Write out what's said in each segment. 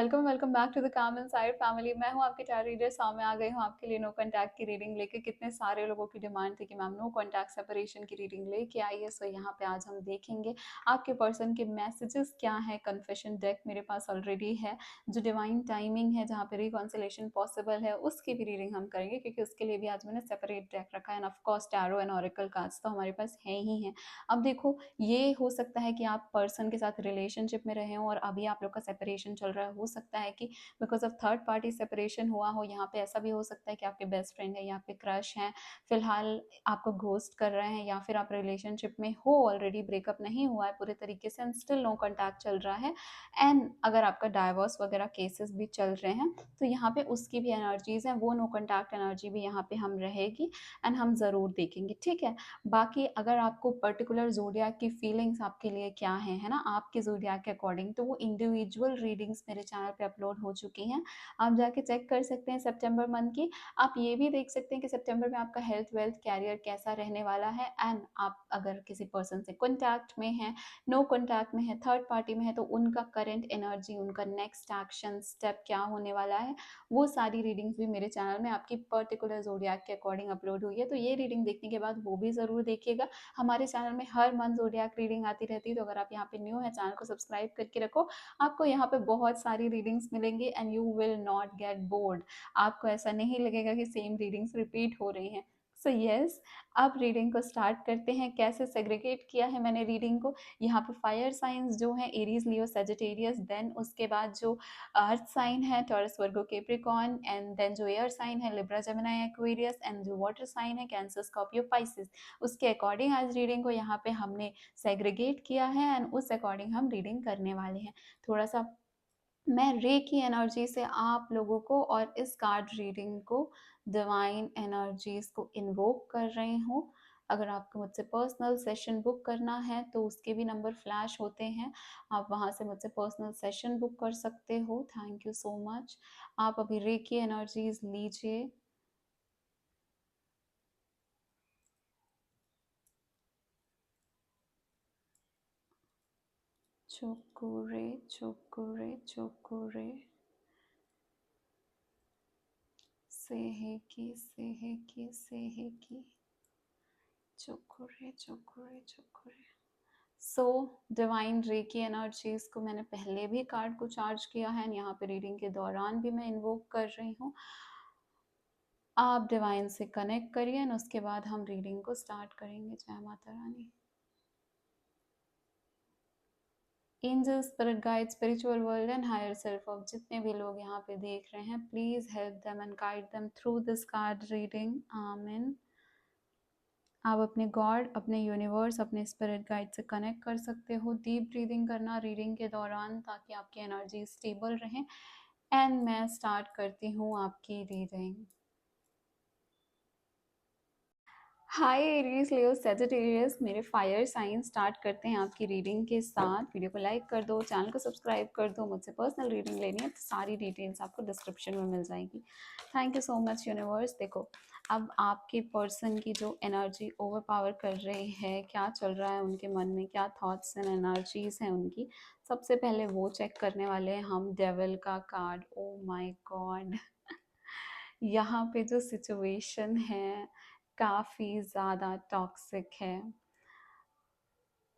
Welcome welcome back to the calm inside family. मैं हूं आपकी टैरो रीडर सौम्या। आ गई हूं आपके लिए नो कॉन्टैक्ट की रीडिंग लेके। कितने सारे लोगों की डिमांड थी कि मैम नो कॉन्टैक्ट सेपरेशन की रीडिंग लेके आइए। सो यहाँ पे आज हम देखेंगे आपके पर्सन के मैसेजेस क्या है। कन्फेशन डेक मेरे पास ऑलरेडी है। जो डिवाइन टाइमिंग है जहाँ पे रिकॉन्सिलेशन पॉसिबल है उसकी भी रीडिंग हम करेंगे, क्योंकि उसके लिए भी आज मैंने सेपरेट डेक रखा है। And of course tarot and oracle cards तो हमारे पास है ही हैं। अब देखो, ये हो सकता है कि आप पर्सन के साथ रिलेशनशिप में रहे हो और अभी आप लोग का सेपरेशन चल रहा है। हो सकता है कि because of third party separation हुआ हो। यहाँ पे ऐसा भी हो सकता है कि आपके बेस्ट फ्रेंड है या पे क्रश हैं, फिलहाल आपको घोस्ट कर रहे हैं, या फिर आप रिलेशनशिप में हो ऑलरेडी, ब्रेकअप नहीं हुआ है पूरे तरीके से एंड स्टिल नो कॉन्टैक्ट चल रहा है। एंड अगर आपका डाइवोर्स वगैरह केसेस भी चल रहे हैं तो यहाँ पे उसकी भी एनर्जीज हैं, वो नो कॉन्टैक्ट एनर्जी भी यहाँ पे हम रहेगी एंड हम ज़रूर देखेंगे, ठीक है। बाकी अगर आपको पर्टिकुलर ज़ोडियाक की फीलिंग्स आपके लिए क्या है ना, आपके ज़ोडियाक के अकॉर्डिंग, तो वो इंडिविजुअल रीडिंग्स मेरे चैनल पे अपलोड हो चुकी हैं। आप जाके चेक कर सकते हैं सितंबर मंथ की। आप ये भी देख सकते हैं कि सितंबर में आपका हेल्थ, वेल्थ, कैरियर कैसा रहने वाला है। एंड आप अगर किसी पर्सन से कॉन्टैक्ट में हैं, नो कॉन्टैक्ट में है, थर्ड पार्टी में है, तो उनका करेंट एनर्जी, उनका नेक्स्ट एक्शन स्टेप क्या होने वाला है, वो सारी रीडिंग्स भी मेरे चैनल में आपकी पर्टिकुलर ज़ोडियाक के अकॉर्डिंग अपलोड हुई है। तो ये रीडिंग देखने के बाद वो भी ज़रूर देखिएगा। हमारे चैनल में हर मंथ ज़ोडियाक रीडिंग आती रहती है, तो अगर आप यहाँ पे न्यू है, चैनल को सब्सक्राइब करके रखो। आपको यहाँ पे बहुत सारी रीडिंग्स मिलेंगी and you will not get bored. आपको ऐसा नहीं लगेगा कि सेम रीडिंग्स रिपीट हो रही हैं। सो यस, अब रीडिंग को स्टार्ट करते हैं। कैसे सेग्रीगेट किया है मैंने रीडिंग को, यहाँ पे फायर साइंस जो हैं एरीज, लियो, सेजिटेरियस, देन उसके बाद जो अर्थ साइन है Taurus, Virgo, Capricorn, and then जो एयर साइन है लिब्रा, जेमिनी, एक्वेरियस, एंड जो वाटर साइन है कैंसर, स्कॉर्पियो, पाइसिस। उसके अकॉर्डिंग आज रीडिंग को यहाँ पे हमने सेग्रीगेट किया है एंड उस अकॉर्डिंग हम रीडिंग करने वाले हैं। थोड़ा सा मैं रे की एनर्जी से आप लोगों को और इस कार्ड रीडिंग को, डिवाइन एनर्जीज को इन्वोक कर रही हूँ। अगर आपको मुझसे पर्सनल सेशन बुक करना है तो उसके भी नंबर फ्लैश होते हैं, आप वहाँ से मुझसे पर्सनल सेशन बुक कर सकते हो। Thank you so much. आप अभी रे की एनर्जीज लीजिए। चोकोरे चोकोरे चोकोरे, सेहेकी सेहेकी सेहेकी, चोकोरे चोकोरे चोकोरे। सो डिवाइन रे की एनर्जीज को मैंने पहले भी कार्ड को चार्ज किया है, यहाँ पे रीडिंग के दौरान भी मैं इन्वोक कर रही हूँ। आप डिवाइन से कनेक्ट करिए और उसके बाद हम रीडिंग को स्टार्ट करेंगे। जय Mata Rani. Angel, spirit guide, spiritual world and higher self of जितने भी लोग यहाँ पे देख रहे हैं, please help them and guide them through this card reading. आमीन। आप अपने गॉड, अपने यूनिवर्स, अपने स्पिरिट गाइड से कनेक्ट कर सकते हो। डीप ब्रीदिंग करना रीडिंग के दौरान, ताकि आपकी एनर्जी स्टेबल रहे। एंड मैं स्टार्ट करती हूँ आपकी रीडिंग। हाय एरीज, लियो, सेजिटेरियस, मेरे फायर साइन। स्टार्ट करते हैं आपकी रीडिंग के साथ। वीडियो को लाइक कर दो, चैनल को सब्सक्राइब कर दो। मुझसे पर्सनल रीडिंग लेनी है तो सारी डिटेल्स आपको डिस्क्रिप्शन में मिल जाएगी। Thank you so much universe. देखो, अब आपके पर्सन की जो एनर्जी ओवर पावर कर रही है, क्या चल रहा है उनके मन में, क्या थॉट्स एंड एनर्जीज हैं उनकी, सबसे पहले वो चेक करने वाले हैं हम। डेविल का कार्ड, ओ माय गॉड। यहाँ पे जो सिचुएशन है काफ़ी ज़्यादा टॉक्सिक है।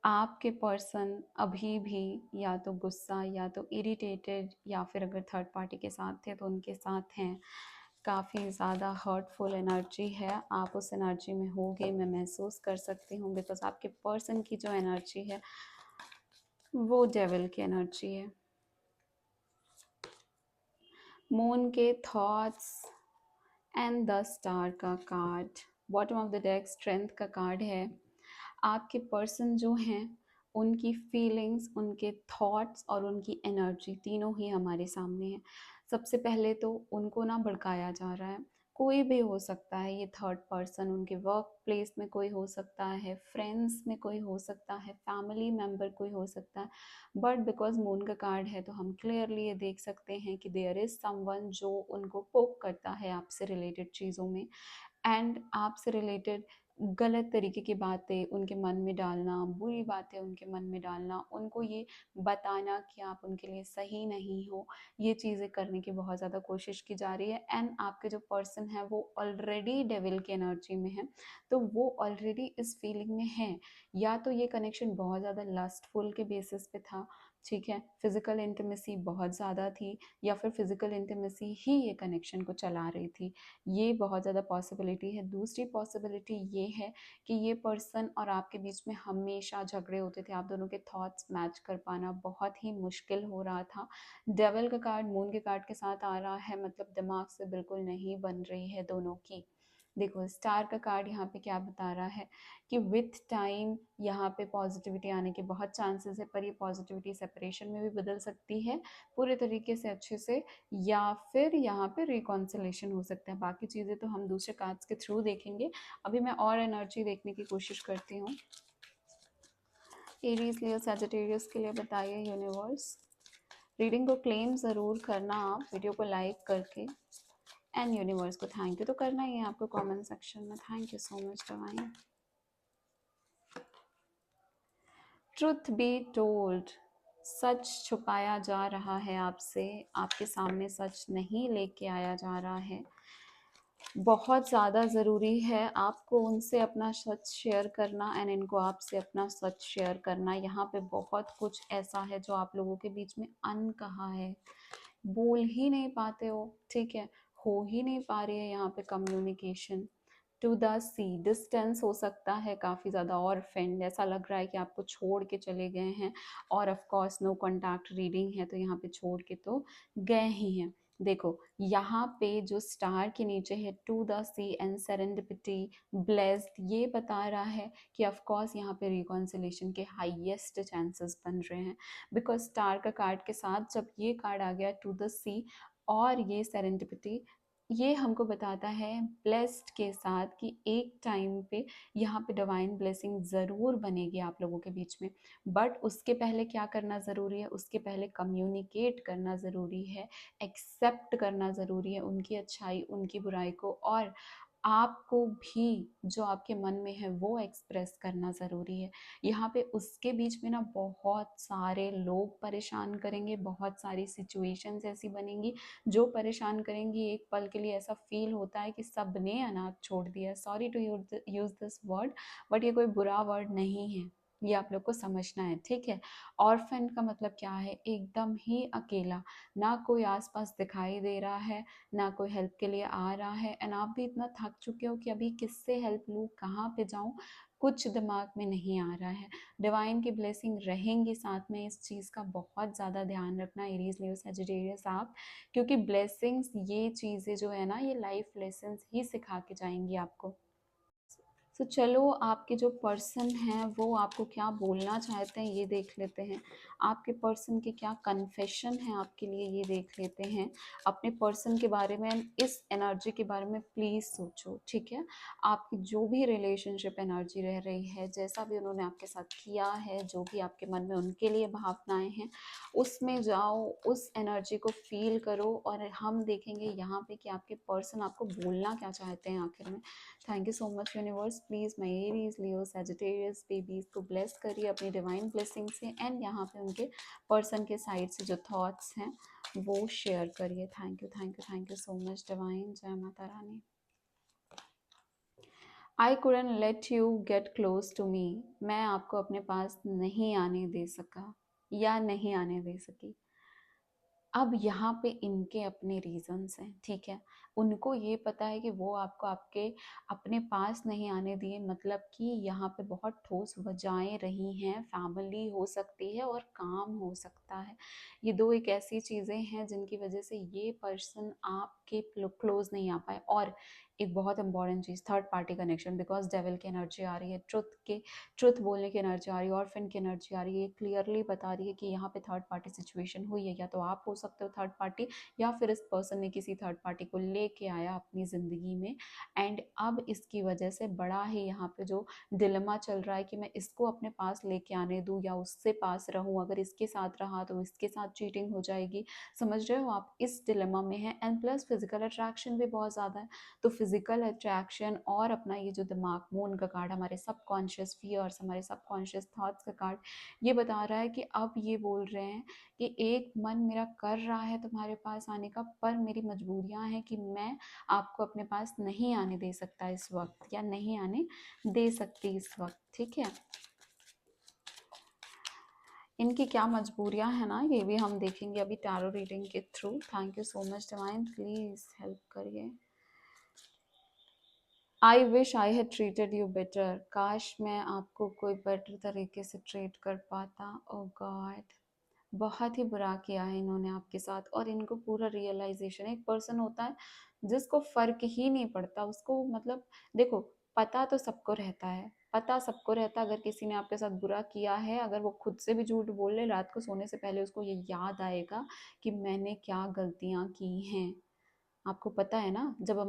आपके पर्सन अभी भी या तो गुस्सा, या तो इरिटेटेड, या फिर अगर थर्ड पार्टी के साथ थे तो उनके साथ हैं। काफ़ी ज़्यादा हर्टफुल एनर्जी है। आप उस एनर्जी में होगे, मैं महसूस कर सकती हूँ, बिकॉज आपके पर्सन की जो एनर्जी है वो डेविल की एनर्जी है। मून के थॉट्स एंड द स्टार का card, bottom of the deck strength का कार्ड है। आपके पर्सन जो हैं उनकी फीलिंग्स, उनके थॉट्स और उनकी एनर्जी तीनों ही हमारे सामने हैं। सबसे पहले तो उनको ना भड़काया जा रहा है। कोई भी हो सकता है ये थर्ड पर्सन, उनके वर्क प्लेस में कोई हो सकता है, फ्रेंड्स में कोई हो सकता है, फैमिली मेम्बर कोई हो सकता है। बट बिकॉज मून का कार्ड है तो हम क्लियरली ये देख सकते हैं कि देयर इज़ समवन जो उनको पोक करता है आपसे रिलेटेड चीज़ों में। एंड आपसे रिलेटेड गलत तरीके की बातें उनके मन में डालना, बुरी बातें उनके मन में डालना, उनको ये बताना कि आप उनके लिए सही नहीं हो, ये चीज़ें करने की बहुत ज़्यादा कोशिश की जा रही है। एंड आपके जो पर्सन है वो ऑलरेडी डेविल की एनर्जी में है, तो वो ऑलरेडी इस फीलिंग में है। या तो ये कनेक्शन बहुत ज़्यादा लस्टफुल के बेसिस पे था, ठीक है, फिजिकल इंटीमेसी बहुत ज़्यादा थी, या फिर फिजिकल इंटीमेसी ही ये कनेक्शन को चला रही थी। ये बहुत ज़्यादा पॉसिबिलिटी है। दूसरी पॉसिबिलिटी ये है कि ये पर्सन और आपके बीच में हमेशा झगड़े होते थे, आप दोनों के थॉट्स मैच कर पाना बहुत ही मुश्किल हो रहा था। डेविल का कार्ड मून के कार्ड के साथ आ रहा है, मतलब दिमाग से बिल्कुल नहीं बन रही है दोनों की। देखो स्टार का कार्ड यहाँ पे क्या बता रहा है कि विथ टाइम यहाँ पे पॉजिटिविटी आने के बहुत चांसेस है, पर ये पॉजिटिविटी सेपरेशन में भी बदल सकती है पूरे तरीके से अच्छे से, या फिर यहाँ पे रिकॉन्सिलेशन हो सकता है। बाकी चीज़ें तो हम दूसरे कार्ड्स के थ्रू देखेंगे। अभी मैं और एनर्जी देखने की कोशिश करती हूँ। एरीज लियो सैजिटेरियस के लिए बताइए यूनिवर्स। रीडिंग को क्लेम ज़रूर करना आप वीडियो को लाइक करके, एंड यूनिवर्स को थैंक यू तो करना ही है आपको कमेंट सेक्शन में। Thank you so much divine. Truth be told, सच छुपाया जा रहा है आपसे, आपके सामने सच नहीं लेके आया जा रहा है। बहुत ज़्यादा ज़रूरी है आपको उनसे अपना सच शेयर करना, एंड इनको आपसे अपना सच शेयर करना। यहाँ पे बहुत कुछ ऐसा है जो आप लोगों के बीच में अनकहा है, बोल ही नहीं पाते हो, ठीक है, हो ही नहीं पा रही है यहाँ पे communication. To the sea, distance हो सकता है काफ़ी ज़्यादा, और फ्रेंड ऐसा लग रहा है कि आपको छोड़ के चले गए हैं, और of course no contact reading है तो यहाँ पे छोड़ के तो गए ही हैं। देखो यहाँ पे जो स्टार के नीचे है to the sea and serendipity blessed, ये बता रहा है कि ऑफ कोर्स यहाँ पे रिकॉन्सिलेशन के हाईएस्ट चांसेस बन रहे हैं, बिकॉज स्टार का कार्ड के साथ जब ये कार्ड आ गया टू द सी और ये सेरेंडिपिटी, ये हमको बताता है ब्लेस्ड के साथ कि एक टाइम पे यहाँ पे डिवाइन ब्लेसिंग ज़रूर बनेगी आप लोगों के बीच में। बट उसके पहले क्या करना ज़रूरी है, उसके पहले कम्युनिकेट करना ज़रूरी है, एक्सेप्ट करना ज़रूरी है उनकी अच्छाई उनकी बुराई को, और आपको भी जो आपके मन में है वो एक्सप्रेस करना ज़रूरी है। यहाँ पे उसके बीच में ना बहुत सारे लोग परेशान करेंगे, बहुत सारी सिचुएशंस ऐसी बनेंगी जो परेशान करेंगी। एक पल के लिए ऐसा फील होता है कि सबने अनाथ छोड़ दिया। Sorry to use this word, but ये कोई बुरा वर्ड नहीं है, ये आप लोग को समझना है, ठीक है। ऑर्फन का मतलब क्या है, एकदम ही अकेला, ना कोई आसपास दिखाई दे रहा है, ना कोई हेल्प के लिए आ रहा है, एंड आप भी इतना थक चुके हो कि अभी किससे हेल्प लूँ, कहाँ पे जाऊँ, कुछ दिमाग में नहीं आ रहा है। डिवाइन की ब्लेसिंग रहेंगी साथ में, इस चीज़ का बहुत ज़्यादा ध्यान रखना एरीज लियो सजिटेरियस आप, क्योंकि ब्लेसिंग्स ये चीज़ें जो है ना ये लाइफ लेसन्स ही सिखा के जाएंगी आपको। तो चलो आपके जो पर्सन हैं वो आपको क्या बोलना चाहते हैं ये देख लेते हैं। आपके पर्सन के क्या कन्फेशन है आपके लिए ये देख लेते हैं। अपने पर्सन के बारे में, इस एनर्जी के बारे में प्लीज़ सोचो, ठीक है। आपकी जो भी रिलेशनशिप एनर्जी रह रही है, जैसा भी उन्होंने आपके साथ किया है, जो भी आपके मन में उनके लिए भावनाएं हैं, उसमें जाओ, उस एनर्जी को फील करो, और हम देखेंगे यहाँ पे कि आपके पर्सन आपको बोलना क्या चाहते हैं आखिर में। Thank you so much universe. Please मैं एरीज लियो सजिटेरियस बेबीज़ को ब्लेस करिए अपनी डिवाइन ब्लेसिंग से, एंड यहाँ पे उनके पर्सन के साइड से जो थॉट्स हैं वो शेयर करिए। Thank you thank you thank you so much divine. जय Mata Rani. I couldn't let you get close to me, मैं आपको अपने पास नहीं आने दे सका या नहीं आने दे सकी। अब यहाँ पे इनके अपने रीजंस हैं, ठीक है। उनको ये पता है कि वो आपको आपके अपने पास नहीं आने दिए, मतलब कि यहाँ पे बहुत ठोस वजहें रही हैं, फैमिली हो सकती है और काम हो सकता है। ये दो एक ऐसी चीज़ें हैं जिनकी वजह से ये पर्सन आपके क्लोज नहीं आ पाए। और एक बहुत important cheese, third party connection, because devil की एनर्जी आ रही है, ट्रुथ बोलने की एनर्जी आ रही है, ऑर्फन की एनर्जी आ रही है, क्लियरली बता रही है कि यहाँ पे थर्ड पार्टी सिचुएशन हुई है। या तो आप हो सकते हो थर्ड पार्टी, या फिर इस पर्सन ने किसी थर्ड पार्टी को लेके आया अपनी ज़िंदगी में, एंड अब इसकी वजह से बड़ा ही यहाँ पे जो डिलेमा चल रहा है कि मैं इसको अपने पास लेके आने दूँ या उससे पास रहूँ, अगर इसके साथ रहा तो इसके साथ चीटिंग हो जाएगी। समझ रहे हो आप, इस डिलेमा में है। एंड प्लस फिजिकल अट्रैक्शन भी बहुत ज़्यादा है, तो फिजिकल अट्रैक्शन और अपना ये जो दिमाग मून का कार्ड, हमारे सबकॉन्शियस फियर्स, हमारे सबकॉन्शियस थॉट्स का कार्ड, ये बता रहा है कि अब ये बोल रहे हैं कि एक मन मेरा कर रहा है तुम्हारे पास आने का, पर मेरी मजबूरियां हैं कि मैं आपको अपने पास नहीं आने दे सकता इस वक्त, या नहीं आने दे सकती इस वक्त। ठीक है, इनकी क्या मजबूरियां हैं ना, ये भी हम देखेंगे अभी टैरो रीडिंग के through. Thank you so much divine, please help करिए। I wish I had treated you better, काश मैं आपको कोई बेटर तरीके से ट्रीट कर पाता। ओ गॉड, बहुत ही बुरा किया है इन्होंने आपके साथ, और इनको पूरा रियलाइजेशन। एक पर्सन होता है जिसको फर्क ही नहीं पड़ता उसको, मतलब देखो, पता तो सबको रहता है, पता सबको रहता है अगर किसी ने आपके साथ बुरा किया है, अगर वो खुद से भी झूठ बोल ले, रात को सोने से पहले उसको ये याद आएगा कि मैंने क्या गलतियां की हैं। आपको पता है ना, जब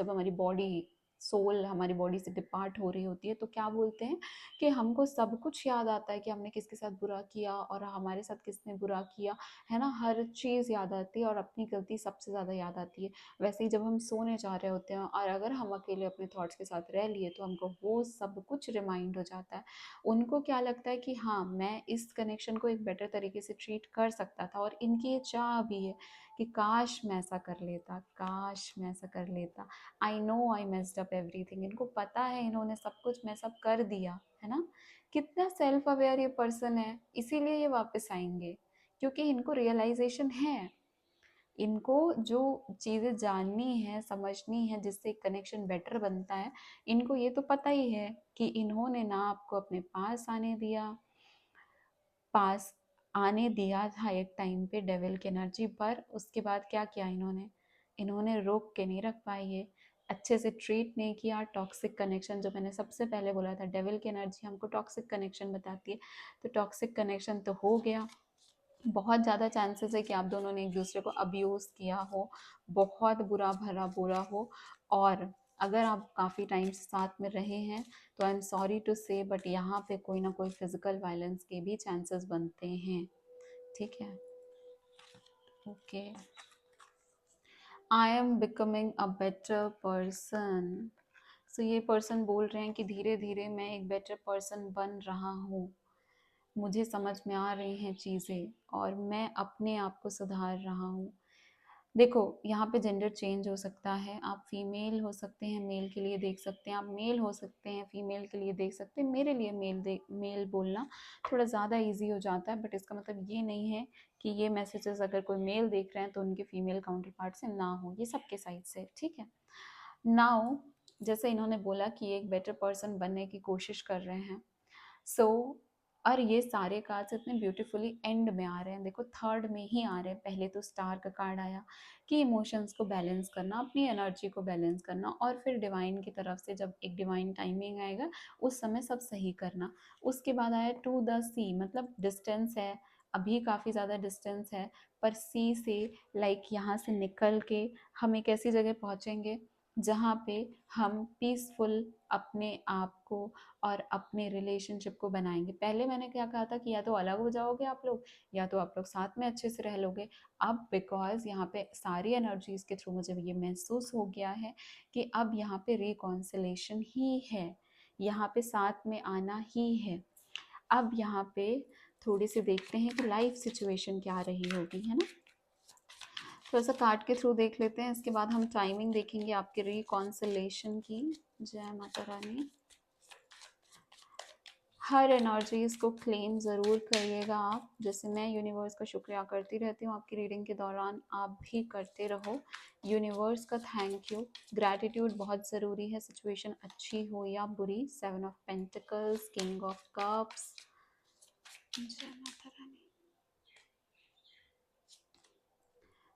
हमारी बॉडी सोल हमारी बॉडी से डिपार्ट हो रही होती है, तो क्या बोलते हैं कि हमको सब कुछ याद आता है कि हमने किसके साथ बुरा किया और हमारे साथ किसने बुरा किया, है ना। हर चीज़ याद आती है और अपनी गलती सबसे ज़्यादा याद आती है। वैसे ही जब हम सोने जा रहे होते हैं और अगर हम अकेले अपने थॉट्स के साथ रह लिए, तो हमको वो सब कुछ रिमाइंड हो जाता है। उनको क्या लगता है कि हाँ, मैं इस कनेक्शन को एक बेटर तरीके से ट्रीट कर सकता था, और इनकी ये चाह भी है कि काश मैं ऐसा कर लेता, काश मैं ऐसा कर लेता। I know I messed up everything, इनको पता है इन्होंने सब कुछ मैस अप कर दिया है ना। कितना सेल्फ अवेयर ये पर्सन है, इसीलिए ये वापस आएंगे, क्योंकि इनको रियलाइजेशन है। इनको जो चीज़ें जाननी है, समझनी है, जिससे कनेक्शन बेटर बनता है, इनको ये तो पता ही है कि इन्होंने ना आपको अपने पास आने दिया था एक टाइम पे डेविल की एनर्जी पर। उसके बाद क्या किया इन्होंने, इन्होंने रोक के नहीं रख पाई है, अच्छे से ट्रीट नहीं किया। टॉक्सिक कनेक्शन, जो मैंने सबसे पहले बोला था, डेविल की एनर्जी हमको टॉक्सिक कनेक्शन बताती है, तो टॉक्सिक कनेक्शन तो हो गया। बहुत ज़्यादा चांसेस है कि आप दोनों ने एक दूसरे को अब्यूज़ किया हो, बहुत बुरा भरा बुरा हो। और अगर आप काफ़ी टाइम से साथ में रहे हैं, तो आई एम सॉरी टू से, बट यहाँ पे कोई ना कोई फिजिकल वायलेंस के भी चांसेस बनते हैं। ठीक है, okay. I am becoming a better person. So ये पर्सन बोल रहे हैं कि धीरे धीरे मैं एक बेटर पर्सन बन रहा हूँ, मुझे समझ में आ रही हैं चीज़ें, और मैं अपने आप को सुधार रहा हूँ। देखो, यहाँ पे जेंडर चेंज हो सकता है, आप फीमेल हो सकते हैं, मेल के लिए देख सकते हैं, आप मेल हो सकते हैं, फीमेल के लिए देख सकते हैं। मेरे लिए मेल बोलना थोड़ा ज़्यादा इजी हो जाता है, बट इसका मतलब ये नहीं है कि ये मैसेजेस अगर कोई मेल देख रहे हैं तो उनके फीमेल काउंटर पार्ट से ना हो, ये सबके साइड से। ठीक है, नाउ जैसे इन्होंने बोला कि एक बेटर पर्सन बनने की कोशिश कर रहे हैं, सो और ये सारे कार्ड्स इतने ब्यूटीफुली एंड में आ रहे हैं, देखो थर्ड में ही आ रहे हैं। पहले तो स्टार का कार्ड आया कि इमोशंस को बैलेंस करना, अपनी एनर्जी को बैलेंस करना, और फिर डिवाइन की तरफ से जब एक डिवाइन टाइमिंग आएगा उस समय सब सही करना। उसके बाद आया टू द सी, मतलब डिस्टेंस है, अभी काफ़ी ज़्यादा डिस्टेंस है, पर सी से लाइक यहाँ से निकल के हम एक ऐसी जगह पहुँचेंगे जहाँ पे हम पीसफुल अपने आप को और अपने रिलेशनशिप को बनाएंगे। पहले मैंने क्या कहा था कि या तो अलग हो जाओगे आप लोग, या तो आप लोग साथ में अच्छे से रह लोगे। अब बिकॉज यहाँ पे सारी एनर्जीज के थ्रू मुझे ये महसूस हो गया है कि अब यहाँ पे रिकॉन्सिलेशन ही है, यहाँ पे साथ में आना ही है। अब यहाँ पे थोड़ी सी देखते हैं कि लाइफ सिचुएशन क्या रही होगी, है ना। थोड़ा सा कार्ड के थ्रू देख लेते हैं, इसके बाद हम टाइमिंग देखेंगे आपके रिकॉन्सिलेशन की। जय माता रानी। हर एनर्जीज को क्लेम ज़रूर करिएगा आप, जैसे मैं यूनिवर्स का शुक्रिया करती रहती हूँ आपकी रीडिंग के दौरान, आप भी करते रहो। यूनिवर्स का थैंक यू, ग्रैटिट्यूड बहुत ज़रूरी है, सिचुएशन अच्छी हो या बुरी। 7 of pentacles, king of cups, जय माता रानी,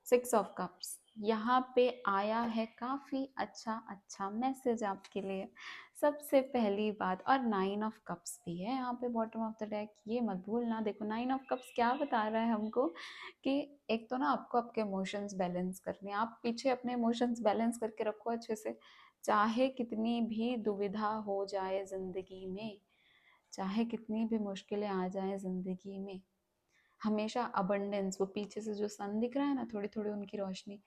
6 ऑफ कप्स यहाँ पे आया है। काफ़ी अच्छा मैसेज आपके लिए, सबसे पहली बात। और 9 ऑफ कप्स भी है यहाँ पे बॉटम ऑफ द डेक, ये मत भूलना। देखो 9 ऑफ कप्स क्या बता रहा है हमको कि एक तो ना आपको आपके इमोशंस बैलेंस करने, आप पीछे अपने इमोशंस बैलेंस करके रखो अच्छे से। चाहे कितनी भी दुविधा हो जाए ज़िंदगी में, चाहे कितनी भी मुश्किलें आ जाए ज़िंदगी में, हमेशा अबंडेंस, वो पीछे से जो सन दिख रहा है ना, थोड़ी थोड़ी उनकी रोशनी,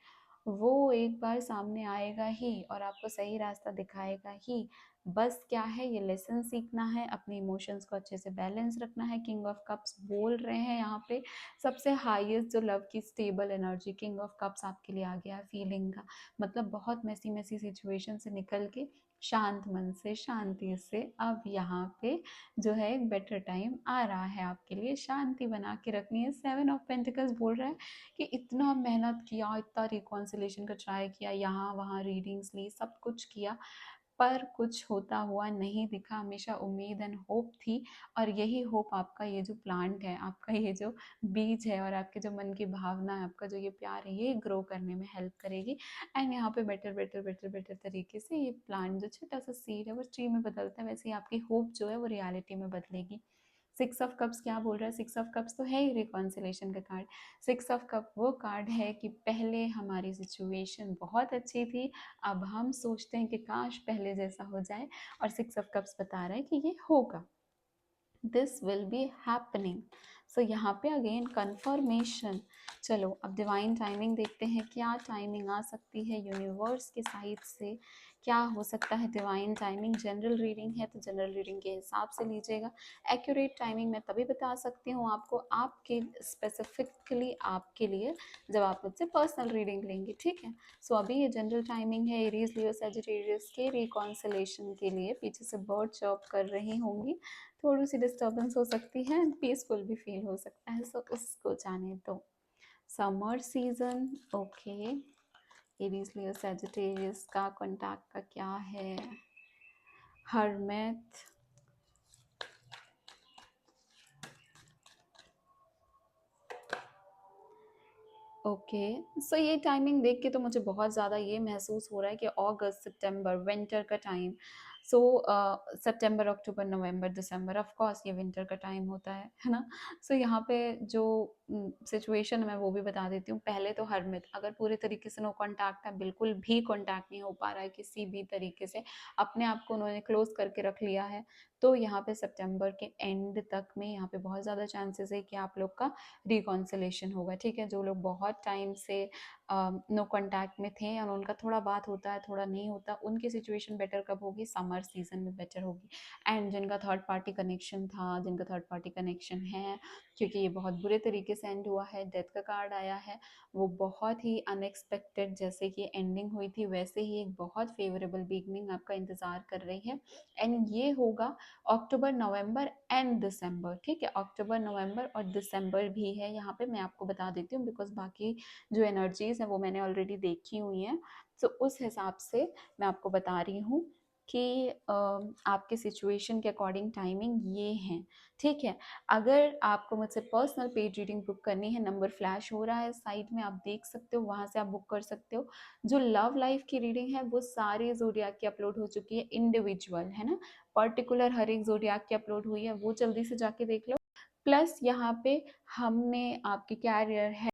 वो एक बार सामने आएगा ही और आपको सही रास्ता दिखाएगा ही। बस क्या है, ये लेसन सीखना है, अपने इमोशंस को अच्छे से बैलेंस रखना है। किंग ऑफ कप्स बोल रहे हैं यहाँ पे, सबसे हाईएस्ट जो लव की stable energy king of cups आपके लिए आ गया है, फीलिंग का मतलब बहुत मैसी मैसी सिचुएशन से निकल के शांत मन से शांति से अब यहाँ पे जो है एक बेटर टाइम आ रहा है आपके लिए, शांति बना के रखनी है। 7 ऑफ पेंटिकल्स बोल रहा है कि इतना मेहनत किया, इतना रिकॉन्सिलेशन का ट्राई किया, यहाँ वहाँ रीडिंग्स ली, सब कुछ किया, पर कुछ होता हुआ नहीं दिखा। हमेशा उम्मीद एंड होप थी, और यही होप आपका ये जो प्लांट है, आपका ये जो बीज है, और आपके जो मन की भावना है, आपका जो ये प्यार है, ये ग्रो करने में हेल्प करेगी। एंड यहाँ पे बेटर बेटर बेटर बेटर तरीके से ये प्लांट जो छोटा सा सीड है वो ट्री में बदलता है, वैसे ही आपकी होप जो है वो रियलिटी में बदलेगी। 6 ऑफ कप्स क्या बोल रहा है? 6 ऑफ कप्स तो है ही रिकॉन्सिलेशन का कार्ड। 6 ऑफ कप वो कार्ड है कि पहले हमारी सिचुएशन बहुत अच्छी थी, अब हम सोचते हैं कि काश पहले जैसा हो जाए, और 6 ऑफ कप्स बता रहा है कि ये होगा, दिस विल बी हैपनिंग। सो यहाँ पे अगेन कंफर्मेशन। चलो अब डिवाइन टाइमिंग देखते हैं, क्या टाइमिंग आ सकती है यूनिवर्स के साइड से, क्या हो सकता है डिवाइन टाइमिंग। जनरल रीडिंग है तो जनरल रीडिंग के हिसाब से लीजिएगा। एक्यूरेट टाइमिंग मैं तभी बता सकती हूँ आपको, आपके स्पेसिफिकली आपके लिए, जब आप मुझसे पर्सनल रीडिंग लेंगे, ठीक है। सो अभी ये जनरल टाइमिंग है एरीज लियो सजिटेरियस के रिकॉन्सिलेशन के लिए। पीछे से बर्ड चॉप कर रही होंगी, थोड़ी सी डिस्टर्बेंस हो सकती है, पीसफुल भी फील हो सकता है, सो उसको जाने दो। Summer season, okay. Aries Leo Sagittarius का कॉन्टैक्ट का क्या है? Hermit, okay. सो ये टाइमिंग देख के तो मुझे बहुत ज़्यादा ये महसूस हो रहा है कि अगस्त सितंबर विंटर का time. So September October November December, of course ये विंटर का टाइम होता है ना। सो यहाँ पे जो सिचुएशन मैं वो भी बता देती हूँ। पहले तो हरमित, अगर पूरे तरीके से नो कांटेक्ट है, बिल्कुल भी कांटेक्ट नहीं हो पा रहा है किसी भी तरीके से, अपने आप को उन्होंने क्लोज करके रख लिया है, तो यहाँ पे सितंबर के एंड तक में यहाँ पे बहुत ज़्यादा चांसेस है कि आप लोग का रिकॉन्सिलेशन होगा, ठीक है। जो लोग बहुत टाइम से नो कांटेक्ट में थे और उनका थोड़ा बात होता है थोड़ा नहीं होता, उनकी सिचुएशन बेटर कब होगी? समर सीजन में बेटर होगी। एंड जिनका थर्ड पार्टी कनेक्शन था, जिनका थर्ड पार्टी कनेक्शन है, क्योंकि ये बहुत बुरे तरीके से एंड हुआ है, डेथ का कार्ड आया है, वो बहुत ही अनएक्सपेक्टेड, जैसे कि एंडिंग हुई थी वैसे ही एक बहुत फेवरेबल बिगनिंग आपका इंतज़ार कर रही है। एंड ये होगा अक्टूबर नवंबर एंड दिसंबर, ठीक है। अक्टूबर नवंबर और दिसंबर भी है यहाँ पे, मैं आपको बता देती हूँ बिकॉज बाकी जो एनर्जीज हैं वो मैंने ऑलरेडी देखी हुई हैं। तो उस हिसाब से मैं आपको बता रही हूँ कि आपके सिचुएशन के अकॉर्डिंग टाइमिंग ये है, ठीक है। अगर आपको मुझसे पर्सनल पेड रीडिंग बुक करनी है, नंबर फ्लैश हो रहा है साइड में, आप देख सकते हो, वहाँ से आप बुक कर सकते हो। जो लव लाइफ की रीडिंग है वो सारी ज़ोडिएक की अपलोड हो चुकी है, इंडिविजुअल है ना, पर्टिकुलर हर एक ज़ोडिएक की अपलोड हुई है, वो जल्दी से जाके देख लो। प्लस यहाँ पे हमने आपके कैरियर है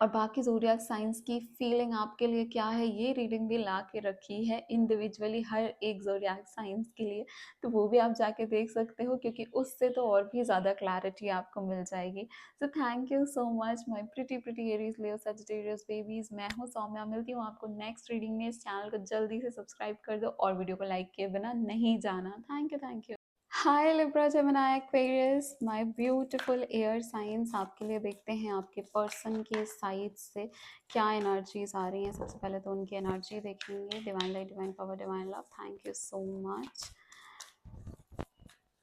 और बाकी ज़ोडिएक साइंस की फीलिंग आपके लिए क्या है, ये रीडिंग भी ला के रखी है इंडिविजुअली हर एक ज़ोडिएक साइंस के लिए, तो वो भी आप जाके देख सकते हो, क्योंकि उससे तो और भी ज़्यादा क्लैरिटी आपको मिल जाएगी। So thank you so much my pretty pretty Aries Leo Sagittarius babies. मैं हूँ सौम्या, मिलती हूँ आपको नेक्स्ट रीडिंग में। इस चैनल को जल्दी से सब्सक्राइब कर दो और वीडियो को लाइक किए बिना नहीं जाना। Thank you, thank you. Hi Libra, Gemini, Aquarius, my beautiful air science. आपके लिए देखते हैं आपके पर्सन के साइड से क्या एनर्जीज आ रही हैं। सबसे पहले तो उनकी एनर्जी देखेंगे। Divine light, divine power, divine love, thank you so much.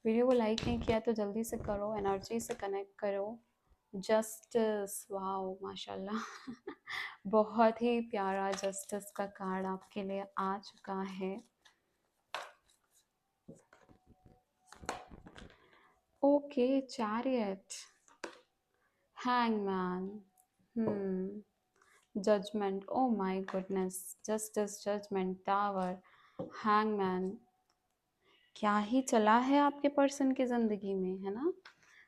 Video को लाइक नहीं किया तो जल्दी से करो, एनर्जी से कनेक्ट करो। जस्टिस, वाओ माशाल्लाह बहुत ही प्यारा जस्टिस का कार्ड आपके लिए आ चुका है। Okay, chariot, hangman, judgement, oh my goodness, justice, judgement, tower, hangman. क्या ही चला है आपके पर्सन की जिंदगी में, है ना।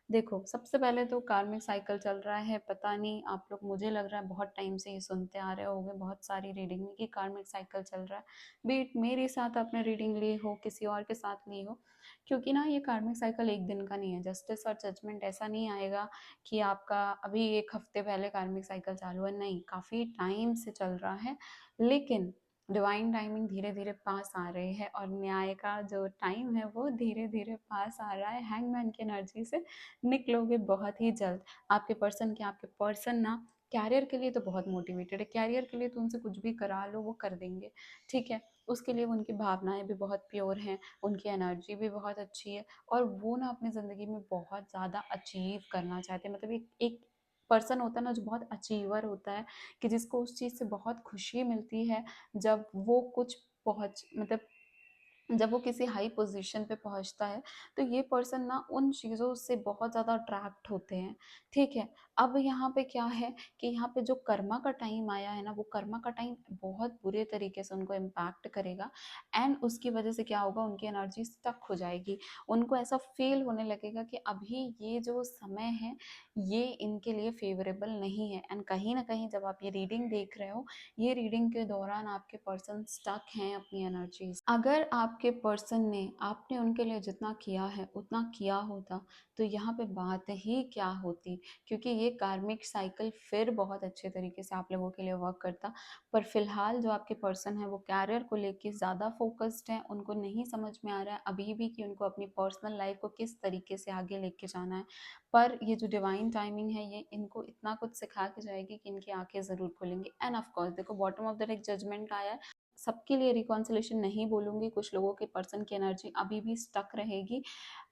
देखो, सबसे पहले तो कार्मिक साइकिल चल रहा है, पता नहीं आप लोग, मुझे लग रहा है बहुत टाइम से ये सुनते आ रहे होंगे बहुत सारी रीडिंग में कि कार्मिक साइकिल चल रहा है। बी इट मेरे साथ आपने रीडिंग ली हो, किसी और के साथ ली हो, क्योंकि ना ये कार्मिक साइकिल एक दिन का नहीं है। जस्टिस और जजमेंट ऐसा नहीं आएगा कि आपका अभी 1 हफ्ते पहले कार्मिक साइकिल चालू है, नहीं, काफ़ी टाइम से चल रहा है। लेकिन डिवाइन टाइमिंग धीरे-धीरे पास आ रही है और न्याय का जो टाइम है वो धीरे-धीरे पास आ रहा है। हैंगमैन की एनर्जी से निकलोगे बहुत ही जल्द। आपके पर्सन ना कैरियर के लिए तो बहुत मोटिवेटेड है, कैरियर के लिए तो उनसे कुछ भी करा लो वो कर देंगे, ठीक है। उसके लिए उनकी भावनाएं भी बहुत प्योर हैं, उनकी एनर्जी भी बहुत अच्छी है और वो ना अपनी ज़िंदगी में बहुत ज़्यादा अचीव करना चाहते हैं। मतलब एक एक पर्सन होता है ना जो बहुत अचीवर होता है, कि जिसको उस चीज़ से बहुत खुशी मिलती है जब वो कुछ पहुँच मतलब जब वो किसी हाई पोजीशन पे पहुंचता है, तो ये पर्सन ना उन चीज़ों से बहुत ज़्यादा अट्रैक्ट होते हैं, ठीक है। अब यहाँ पे क्या है कि यहाँ पे जो कर्मा का टाइम आया है ना, वो कर्मा का टाइम बहुत बुरे तरीके से उनको इम्पैक्ट करेगा एंड उसकी वजह से क्या होगा, उनकी एनर्जी स्टक हो जाएगी। उनको ऐसा फील होने लगेगा कि अभी ये जो समय है ये इनके लिए फेवरेबल नहीं है एंड कहीं ना कहीं जब आप ये रीडिंग देख रहे हो, ये रीडिंग के दौरान आपके पर्सन स्टक हैं अपनी एनर्जीज। अगर आपके पर्सन ने आपने उनके लिए जितना किया है उतना किया होता, तो यहाँ पे बात ही क्या होती, क्योंकि ये कार्मिक साइकिल फिर बहुत अच्छे तरीके से आप लोगों के लिए वर्क करता। पर फिलहाल जो आपके पर्सन है वो कैरियर को लेके ज़्यादा फोकस्ड है, उनको नहीं समझ में आ रहा है अभी भी कि उनको अपनी पर्सनल लाइफ को किस तरीके से आगे लेके जाना है। पर ये जो डिवाइन टाइमिंग है ये इनको इतना कुछ सिखा के जाएगी कि इनकी आंखें ज़रूर खुलेंगी। एंड ऑफ कोर्स देखो, bottom of the deck judgement आया है। सबके लिए रिकॉन्सिलेशन नहीं बोलूँगी, कुछ लोगों के पर्सन की एनर्जी अभी भी स्टक रहेगी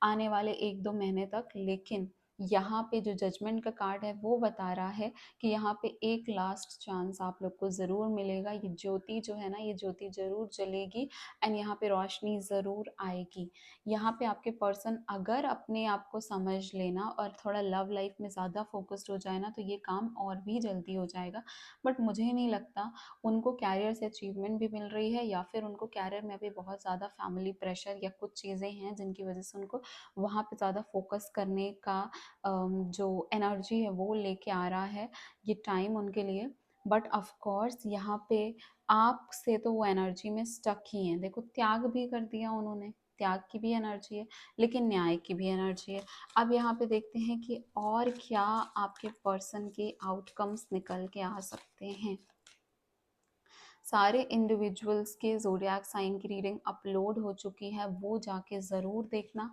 आने वाले 1-2 महीने तक। लेकिन यहाँ पे जो जजमेंट का कार्ड है वो बता रहा है कि यहाँ पे एक लास्ट चांस आप लोग को ज़रूर मिलेगा। ये ज्योति जो है ना, ये ज्योति ज़रूर जलेगी एंड यहाँ पे रोशनी ज़रूर आएगी। यहाँ पे आपके पर्सन अगर अपने आप को समझ लेना और थोड़ा लव लाइफ में ज़्यादा फोकस्ड हो जाए ना, तो ये काम और भी जल्दी हो जाएगा। बट मुझे नहीं लगता उनको कैरियर से अचीवमेंट भी मिल रही है, या फिर उनको कैरियर में भी बहुत ज़्यादा फैमिली प्रेशर या कुछ चीज़ें हैं जिनकी वजह से उनको वहाँ पे ज़्यादा फोकस करने का जो एनर्जी है वो लेके आ रहा है ये टाइम उनके लिए। बट ऑफ कोर्स यहाँ पे आपसे तो वो एनर्जी में स्टक ही हैं। देखो, त्याग भी कर दिया उन्होंने, त्याग की भी एनर्जी है, लेकिन न्याय की भी एनर्जी है। अब यहाँ पे देखते हैं कि और क्या आपके पर्सन के आउटकम्स निकल के आ सकते हैं। सारे इंडिविजुअल्स के ज़ोडिएक साइन की रीडिंग अपलोड हो चुकी है, वो जाके ज़रूर देखना।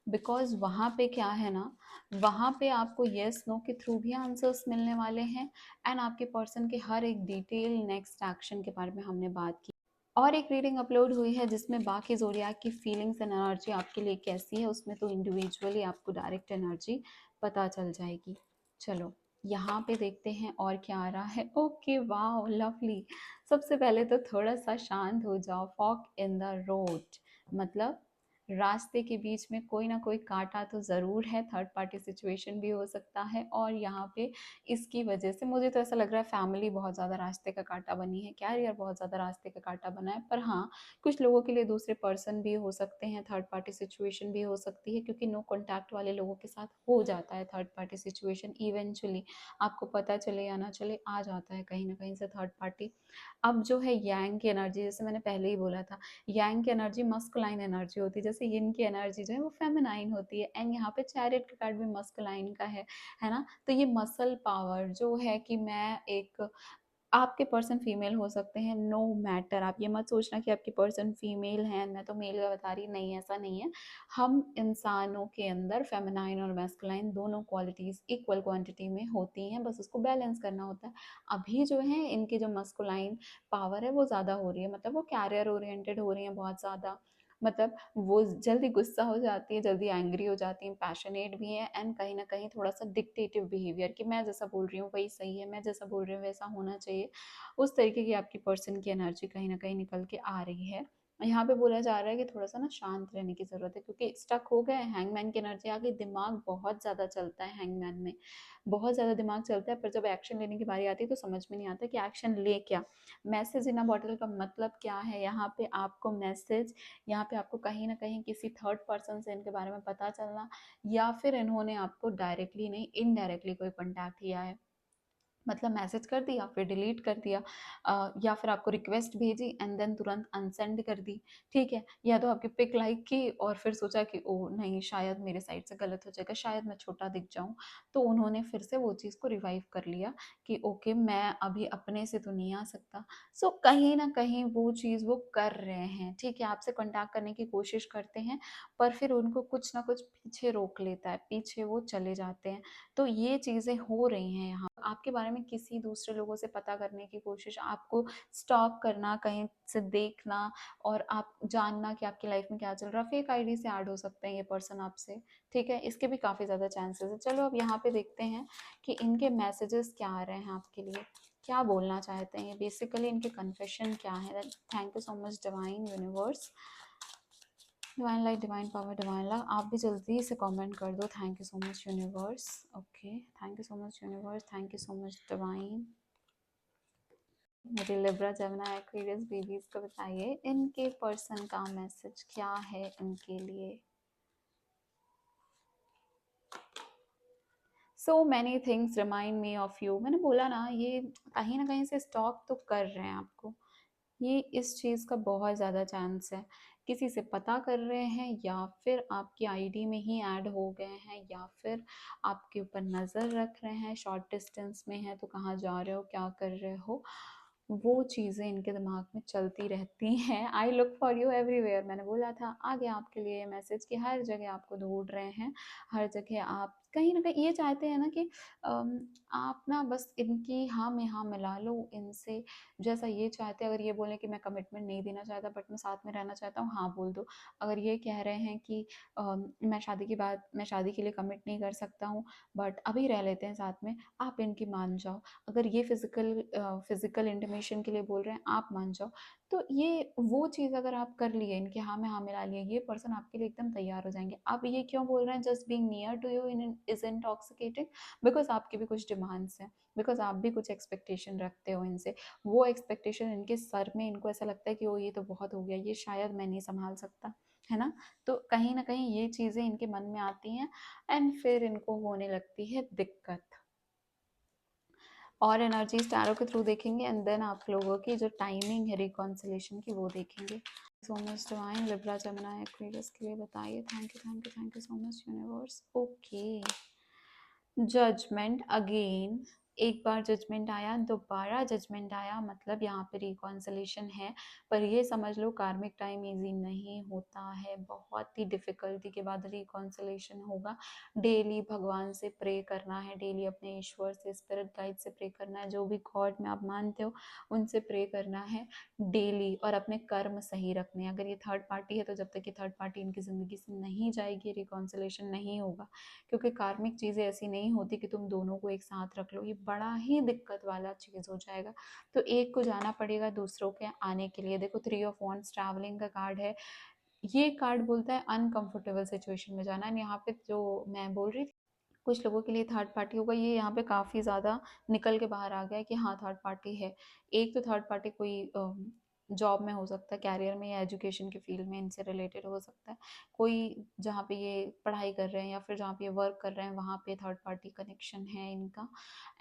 बिकॉज़ वहाँ पे क्या है ना, वहाँ पे आपको येस नो के थ्रू भी आंसर्स मिलने वाले हैं एंड आपके पर्सन के हर एक डिटेल नेक्स्ट एक्शन के बारे में हमने बात की। और एक रीडिंग अपलोड हुई है जिसमें बाकी ज़ोडिएक की फीलिंग्स एंड एनर्जी आपके लिए कैसी है, उसमें तो इंडिविजुअली आपको डायरेक्ट एनर्जी पता चल जाएगी। चलो यहाँ पे देखते हैं और क्या आ रहा है। Okay, wow, lovely. सबसे पहले तो थोड़ा सा शांत हो जाओ। फॉक इन द रोड मतलब रास्ते के बीच में कोई ना कोई कांटा तो ज़रूर है, थर्ड पार्टी सिचुएशन भी हो सकता है। और यहाँ पे इसकी वजह से मुझे तो ऐसा लग रहा है फैमिली बहुत ज़्यादा रास्ते का कांटा बनी है, कैरियर बहुत ज़्यादा रास्ते का कांटा बना है। पर हाँ, कुछ लोगों के लिए दूसरे पर्सन भी हो सकते हैं, थर्ड पार्टी सिचुएशन भी हो सकती है, क्योंकि नो कॉन्टैक्ट वाले लोगों के साथ हो जाता है थर्ड पार्टी सिचुएशन इवेंचुअली। आपको पता चले या ना चले, आ जाता है कहीं ना कहीं से थर्ड पार्टी। अब जो है यांग की एनर्जी, जैसे मैंने पहले ही बोला था, यांग की एनर्जी मस्कुलाइन एनर्जी होती है, जैसे यिन की एनर्जी जो है वो फेमिनाइन होती है। एंड यहाँ पे चैरियट का कार्ड भी मस्कुलाइन का है ना। तो ये मसल पावर जो है कि मैं एक, आपके पर्सन फीमेल हो सकते हैं, नो मैटर। आप ये मत सोचना कि आपकी पर्सन फीमेल है, मैं तो मेल का बता रही, नहीं, ऐसा नहीं है। हम इंसानों के अंदर फेमिनाइन और मैस्कुलाइन दोनों क्वालिटीज़ इक्वल क्वांटिटी में होती हैं, बस उसको बैलेंस करना होता है। अभी जो है इनकी जो मस्कुलाइन पावर है वो ज़्यादा हो रही है, मतलब वो कैरियर ओरिएंटेड हो रही है बहुत ज़्यादा। मतलब वो जल्दी गुस्सा हो जाती है, जल्दी एंग्री हो जाती हैं, पैशनेट भी हैं एंड कहीं न कहीं थोड़ा-सा डिक्टेटिव बिहेवियर, कि मैं जैसा बोल रही हूँ वही सही है, मैं जैसा बोल रही हूँ वैसा होना चाहिए। उस तरीके की आपकी पर्सन की एनर्जी कहीं न कहीं निकल के आ रही है। यहाँ पे बोला जा रहा है कि थोड़ा-सा ना शांत रहने की ज़रूरत है, क्योंकि स्टक हो गए, हैंगमैन की एनर्जी आ गई, दिमाग बहुत ज़्यादा चलता है हैंगमैन में, बहुत ज़्यादा दिमाग चलता है, पर जब एक्शन लेने की बारी आती है तो समझ में नहीं आता कि एक्शन ले क्या? मैसेज इन अ बॉटल का मतलब क्या है? यहाँ पे आपको मैसेज, यहाँ पे आपको कहीं न कहीं किसी थर्ड पर्सन से इनके बारे में पता चलना, या फिर इन्होंने आपको डायरेक्टली नहीं, इनडायरेक्टली कोई कॉन्टैक्ट किया है। मतलब मैसेज कर दिया फिर डिलीट कर दिया, या फिर आपको रिक्वेस्ट भेजी एंड देन तुरंत अनसेंड कर दी, ठीक है? या तो आपकी पिक लाइक की और फिर सोचा कि ओह नहीं, शायद मेरे साइड से गलत हो जाएगा, शायद मैं छोटा दिख जाऊँ, तो उन्होंने फिर से वो चीज़ को रिवाइव कर लिया कि ओके, मैं अभी अपने से तो नहीं आ सकता। सो कहीं न कहीं वो चीज़ वो कर रहे हैं, ठीक है? आपसे कॉन्टैक्ट करने की कोशिश करते हैं, पर फिर उनको कुछ न कुछ पीछे रोक लेता है, पीछे वो चले जाते हैं। तो ये चीज़ें हो रही हैं यहाँ। आपके बारे में किसी दूसरे लोगों से पता करने की कोशिश, आपको स्टॉक करना, कहीं से देखना और आप जानना कि आपकी लाइफ में क्या चल रहा है। फेक आईडी से ऐड हो सकते हैं ये पर्सन आपसे, ठीक है? इसके भी काफ़ी ज़्यादा चांसेस है। चलो अब यहाँ पे देखते हैं कि इनके मैसेजेस क्या आ रहे हैं आपके लिए, क्या बोलना चाहते हैं ये, बेसिकली इनके कन्फेशन क्या है। Thank you so much divine universe, divine light, divine power, divine love. आप भी जल्दी से कमेंट कर दो। Thank you so much universe. Okay, thank you so much universe, thank you so much divine. मेरे लिब्रा जेमिनी एक्वेरियस बेबीज को बताइए इनके पर्सन का मैसेज क्या है इनके लिए। So many things remind me of you. मैंने बोला ना कहीं से स्टॉक तो कर रहे हैं आपको, ये इस चीज़ का बहुत ज़्यादा चांस है। किसी से पता कर रहे हैं, या फिर आपकी आईडी में ही ऐड हो गए हैं, या फिर आपके ऊपर नज़र रख रहे हैं, शॉर्ट डिस्टेंस में है तो कहाँ जा रहे हो, क्या कर रहे हो, वो चीज़ें इनके दिमाग में चलती रहती हैं। I look for you everywhere, मैंने बोला था आ गया आपके लिए मैसेज कि हर जगह आपको ढूंढ रहे हैं, हर जगह आप कहीं ना कहीं ये चाहते हैं ना कि आप ना बस इनकी हाँ में हाँ मिला लो इनसे। जैसा ये चाहते हैं, अगर ये बोलें कि मैं कमिटमेंट नहीं देना चाहता बट मैं साथ में रहना चाहता हूँ, हाँ बोल दो। अगर ये कह रहे हैं कि मैं शादी के लिए कमिट नहीं कर सकता हूँ बट अभी रह लेते हैं साथ में, आप इनकी मान जाओ। अगर ये फिजिकल इंटीमेशन के लिए बोल रहे हैं, आप मान जाओ। तो ये वो चीज़ अगर आप कर लिए, इनके हाँ में हाँ मिला लिए, ये पर्सन आपके लिए एकदम तैयार हो जाएंगे। आप ये क्यों बोल रहे हैं just being near to you in is intoxicating? Because आपकी भी कुछ डिमांड्स हैं, बिकॉज आप भी कुछ एक्सपेक्टेशन रखते हो इनसे। वो एक्सपेक्टेशन इनके सर में, इनको ऐसा लगता है कि ओ ये तो बहुत हो गया, ये शायद मैं नहीं संभाल सकता, है ना? तो कहीं ना कहीं ये चीज़ें इनके मन में आती हैं एंड फिर इनको होने लगती है दिक्कत। और एनर्जीज टैरो के थ्रू देखेंगे एंड देन आप लोगों की जो टाइमिंग है रिकॉन्सिलेशन की वो देखेंगे। So much divine, libra Gemini aquarius के लिए बताइए। Thank you thank you thank you so much universe. Okay, judgment again, एक बार जजमेंट आया, दोबारा जजमेंट आया, मतलब यहाँ पे रिकॉन्सिलेशन है। पर ये समझ लो कार्मिक टाइम इजी नहीं होता है, बहुत ही डिफिकल्टी के बाद रिकॉन्सिलेशन होगा। डेली भगवान से प्रे करना है, डेली अपने ईश्वर से, स्पिरिट गाइड से प्रे करना है, जो भी गॉड में आप मानते हो उनसे प्रे करना है डेली, और अपने कर्म सही रखने हैं। अगर ये थर्ड पार्टी है तो जब तक ये थर्ड पार्टी इनकी ज़िंदगी से नहीं जाएगी, रिकॉन्सिलेशन नहीं होगा। क्योंकि कार्मिक चीज़ें ऐसी नहीं होती कि तुम दोनों को एक साथ रख लो, ये बड़ा ही दिक्कत वाला चीज़ हो जाएगा। तो एक को जाना पड़ेगा दूसरों के आने के लिए। देखो 3 ऑफ वॉन्ड्स ट्रैवलिंग का कार्ड है। ये कार्ड बोलता है अनकंफर्टेबल सिचुएशन में जाना। एंड यहाँ पे जो मैं बोल रही थी कुछ लोगों के लिए थर्ड पार्टी होगा, ये यहाँ पे काफ़ी ज़्यादा निकल के बाहर आ गया है कि हाँ थर्ड पार्टी है। एक तो थर्ड पार्टी कोई जॉब में हो सकता है, कैरियर में या एजुकेशन के फील्ड में इनसे रिलेटेड हो सकता है। कोई जहाँ पे ये पढ़ाई कर रहे हैं या फिर जहाँ पे ये वर्क कर रहे हैं वहाँ पे थर्ड पार्टी कनेक्शन है इनका।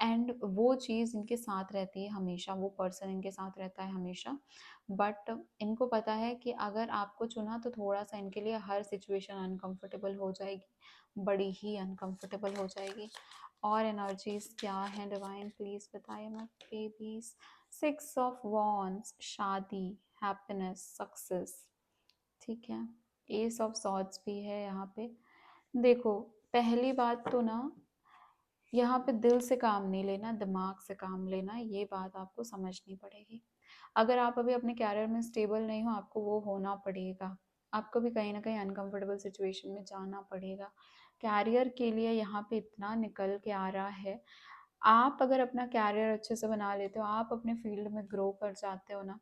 एंड वो चीज़ इनके साथ रहती है हमेशा, वो पर्सन इनके साथ रहता है हमेशा। बट इनको पता है कि अगर आपको चुना तो थोड़ा सा इनके लिए हर सिचुएशन अनकंफर्टेबल हो जाएगी, बड़ी ही अनकंफर्टेबल हो जाएगी। और एनर्जीज क्या है डिवाइन, प्लीज बताइए मैं बेबीज। 6 ऑफ वॉन्ड्स, शादी, हैप्पीनेस, सक्सेस, ठीक है। एस ऑफ सॉर्ड्स भी है यहाँ पे। देखो पहली बात तो ना, यहाँ पे दिल से काम नहीं लेना, दिमाग से काम लेना, ये बात आपको समझनी पड़ेगी। अगर आप अभी अपने कैरियर में स्टेबल नहीं हो, आपको वो होना पड़ेगा। आपको भी कहीं ना कहीं अनकंफर्टेबल सिचुएशन में जाना पड़ेगा कैरियर के लिए। यहाँ पे इतना निकल के आ रहा है, आप अगर अपना कैरियर अच्छे से बना लेते हो, आप अपने फील्ड में ग्रो कर जाते हो ना,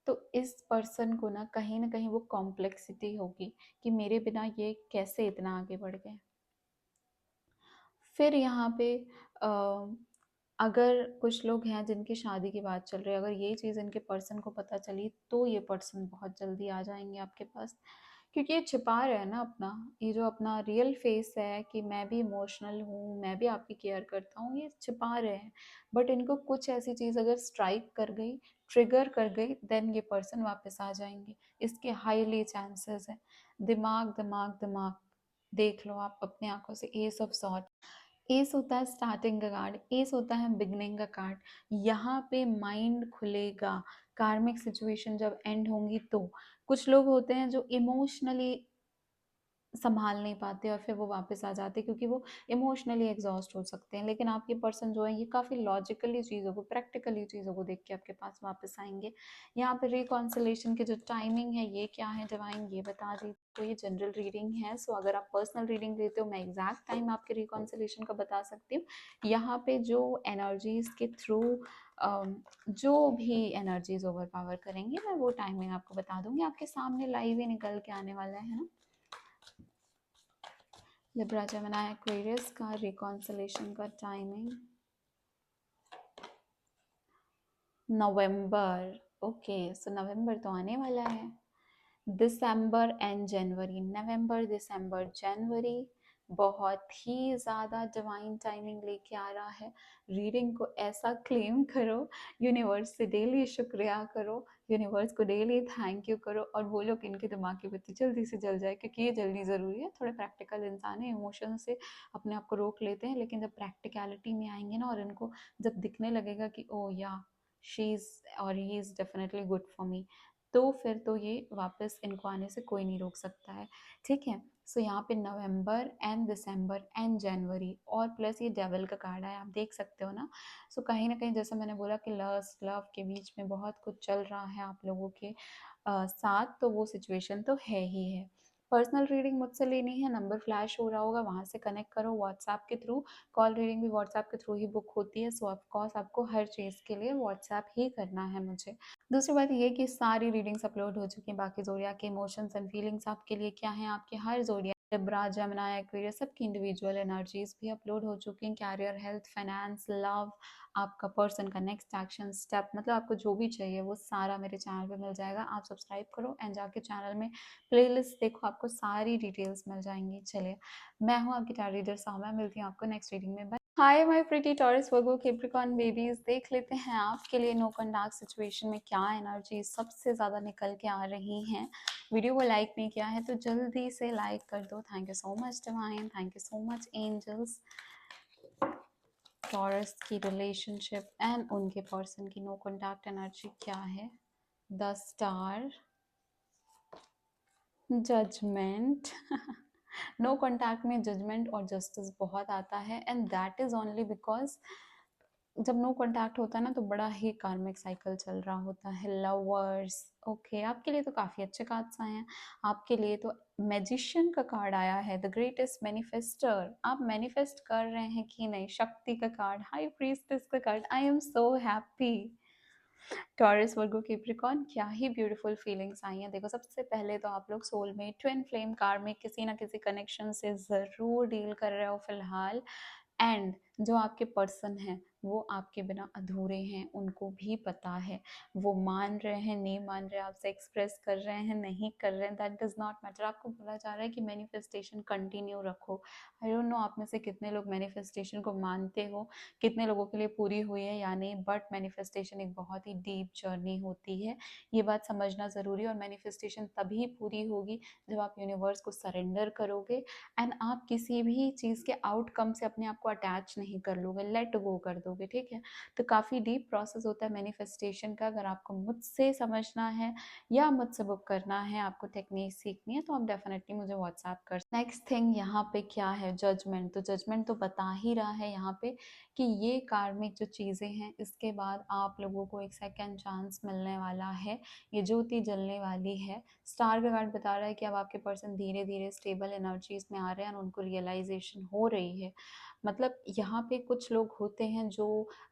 तो इस पर्सन को ना कहीं वो कॉम्प्लेक्सिटी होगी कि मेरे बिना ये कैसे इतना आगे बढ़ गए। फिर यहाँ पे अ, अगर कुछ लोग हैं जिनकी शादी की बात चल रही है, अगर ये चीज़ इनके पर्सन को पता चली तो ये पर्सन बहुत जल्दी आ जाएंगे आपके पास, क्योंकि ये छिपा रहे हैं ना अपना, ये जो अपना रियल फेस है कि मैं भी इमोशनल हूँ, मैं भी आपकी केयर करता हूँ, ये छिपा रहे हैं। बट इनको कुछ ऐसी चीज़ अगर स्ट्राइक कर गई, ट्रिगर कर गई, देन ये पर्सन वापस आ जाएंगे, इसके हाईली चांसेस है। दिमाग दिमाग दिमाग देख लो आप अपने आंखों से। एस ऑफ सॉर्ड, एस होता है स्टार्टिंग का कार्ड, एस होता है बिगनिंग का कार्ड। यहाँ पे माइंड खुलेगा कार्मिक सिचुएशन जब एंड होंगी तो। कुछ लोग होते हैं जो इमोशनली संभाल नहीं पाते और फिर वो वापस आ जाते हैं क्योंकि वो इमोशनली एग्जॉस्ट हो सकते हैं। लेकिन आपके पर्सन जो है ये काफ़ी लॉजिकली चीज़ों को, प्रैक्टिकली चीज़ों को देख के आपके पास वापस आएंगे। यहाँ पे रिकॉन्सिलेशन की जो टाइमिंग है ये क्या है, डिवाइन ये बता दी। तो ये जनरल रीडिंग है, सो अगर आप पर्सनल रीडिंग लेते हो मैं एग्जैक्ट टाइम आपके रिकॉन्सिलेशन का बता सकती हूँ। यहाँ पे जो एनर्जीज के थ्रू जो भी एनर्जीज ओवर पावर करेंगे मैं वो टाइमिंग आपको बता दूंगी। आपके सामने लाइव ही निकल के आने वाला है ना। लिब्रा जेमिनी एक्वेरियस का रिकॉन्सिलेशन का टाइमिंग नवंबर। ओके, सो नवंबर तो आने वाला है। दिसंबर एंड जनवरी, नवंबर दिसंबर जनवरी बहुत ही ज़्यादा डिवाइन टाइमिंग लेके आ रहा है। रीडिंग को ऐसा क्लेम करो, यूनिवर्स से डेली शुक्रिया करो, यूनिवर्स को डेली थैंक यू करो और बोलो कि इनके दिमाग की बत्ती जल्दी से जल जाए, क्योंकि ये जल्दी ज़रूरी है। थोड़े प्रैक्टिकल इंसान है, इमोशन से अपने आप को रोक लेते हैं, लेकिन जब प्रैक्टिकलिटी में आएंगे ना और इनको जब दिखने लगेगा कि ओ या शी इज़ और he is definitely good for me, तो फिर तो ये वापस इनको आने से कोई नहीं रोक सकता है। ठीक है, सो यहाँ पे नवंबर एंड दिसंबर एंड जनवरी और प्लस ये डेविल का कार्ड है, आप देख सकते हो ना। सो कहीं ना कहीं जैसे मैंने बोला कि लस्ट लव के बीच में बहुत कुछ चल रहा है आप लोगों के साथ, तो वो सिचुएशन तो है ही है। पर्सनल रीडिंग मुझसे लेनी है, नंबर फ्लैश हो रहा होगा, वहाँ से कनेक्ट करो व्हाट्सएप के थ्रू। कॉल रीडिंग भी व्हाट्सएप के थ्रू ही बुक होती है, सो ऑफकोर्स आपको हर चीज़ के लिए व्हाट्सएप ही करना है मुझे। दूसरी बात ये कि सारी रीडिंग्स अपलोड हो चुकी हैं, बाकी ज़ोडिएक के इमोशंस एंड फीलिंग्स आपके लिए क्या हैं, आपके हर ज़ोडिएक लिब्रा जेमिनी एक्वेरियस सबकी इंडिविजुअल एनर्जीज भी अपलोड हो चुकी हैं। कैरियर, हेल्थ, फाइनेंस, लव, आपका पर्सन का नेक्स्ट एक्शन स्टेप, मतलब आपको जो भी चाहिए वो सारा मेरे चैनल पे मिल जाएगा। आप सब्सक्राइब करो एंड जाके चैनल में प्लेलिस्ट देखो, आपको सारी डिटेल्स मिल जाएंगी। चलिए, मैं हूँ आपकी टैरो रीडर सौम्या, मिलती हूँ आपको नेक्स्ट रीडिंग में। Hi my pretty Taurus Virgo Capricorn babies, देख लेते हैं आपके लिए नो कॉन्टैक्ट सिचुएशन में क्या एनर्जी सबसे ज़्यादा निकल के आ रही हैं। वीडियो को लाइक नहीं किया है तो जल्दी से लाइक कर दो। Thank you so much divine, thank you so much angels. Taurus की रिलेशनशिप एंड उनके पर्सन की नो कॉन्टैक्ट एनर्जी क्या है। The star, judgment no contact में जजमेंट और जस्टिस बहुत आता है, and that is only because जब नो कांटेक्ट होता है ना तो बड़ा ही कार्मिक साइकिल चल रहा होता है। लवर्स, ओके, आपके लिए तो काफ़ी अच्छे कार्ड्स आए हैं। आपके लिए तो मैजिशियन का कार्ड आया है, द ग्रेटेस्ट मैनिफेस्टर। आप मैनिफेस्ट कर रहे हैं कि नहीं। शक्ति का कार्ड, हाई प्रीस्टेस का card, I am so happy. Taurus Virgo Capricorn, क्या ही ब्यूटीफुल फीलिंग्स आई हैं। देखो, सबसे पहले तो आप लोग सोलमेट, ट्विन फ्लेम कार्मिक किसी ना किसी कनेक्शन से ज़रूर डील कर रहे हो फिलहाल। एंड जो आपके पर्सन हैं वो आपके बिना अधूरे हैं, उनको भी पता है। वो मान रहे हैं, नहीं मान रहे, आपसे एक्सप्रेस कर रहे हैं, नहीं कर रहे हैं, दैट डज नॉट मैटर। आपको बोला जा रहा है कि मैनिफेस्टेशन कंटिन्यू रखो। आई डोंट नो आप में से कितने लोग मैनिफेस्टेशन को मानते हो, कितने लोगों के लिए पूरी हुई है या नहीं, बट मैनिफेस्टेशन एक बहुत ही डीप जर्नी होती है, ये बात समझना ज़रूरी है। और मैनिफेस्टेशन तभी पूरी होगी जब आप यूनिवर्स को सरेंडर करोगे एंड आप किसी भी चीज़ के आउटकम से अपने आप को अटैच नहीं कर लोगे, लेट गो कर दोगे। ठीक है, तो काफ़ी डीप प्रोसेस होता है मैनिफेस्टेशन का। अगर आपको मुझसे समझना है या मुझसे बुक करना है, आपको टेक्निक सीखनी है, तो आप डेफिनेटली मुझे व्हाट्सएप कर। नेक्स्ट थिंग यहाँ पे क्या है, जजमेंट। तो जजमेंट तो बता ही रहा है यहाँ पे कि ये कार्मिक जो चीज़ें हैं इसके बाद आप लोगों को एक सेकेंड चांस मिलने वाला है, ये ज्योति जलने वाली है। स्टार का कार्ड बता रहा है कि अब आपके पर्सन धीरे धीरे स्टेबल एनर्जीज में आ रहे हैं और उनको रियलाइजेशन हो रही है। मतलब यहाँ यहाँ पे कुछ लोग होते हैं जो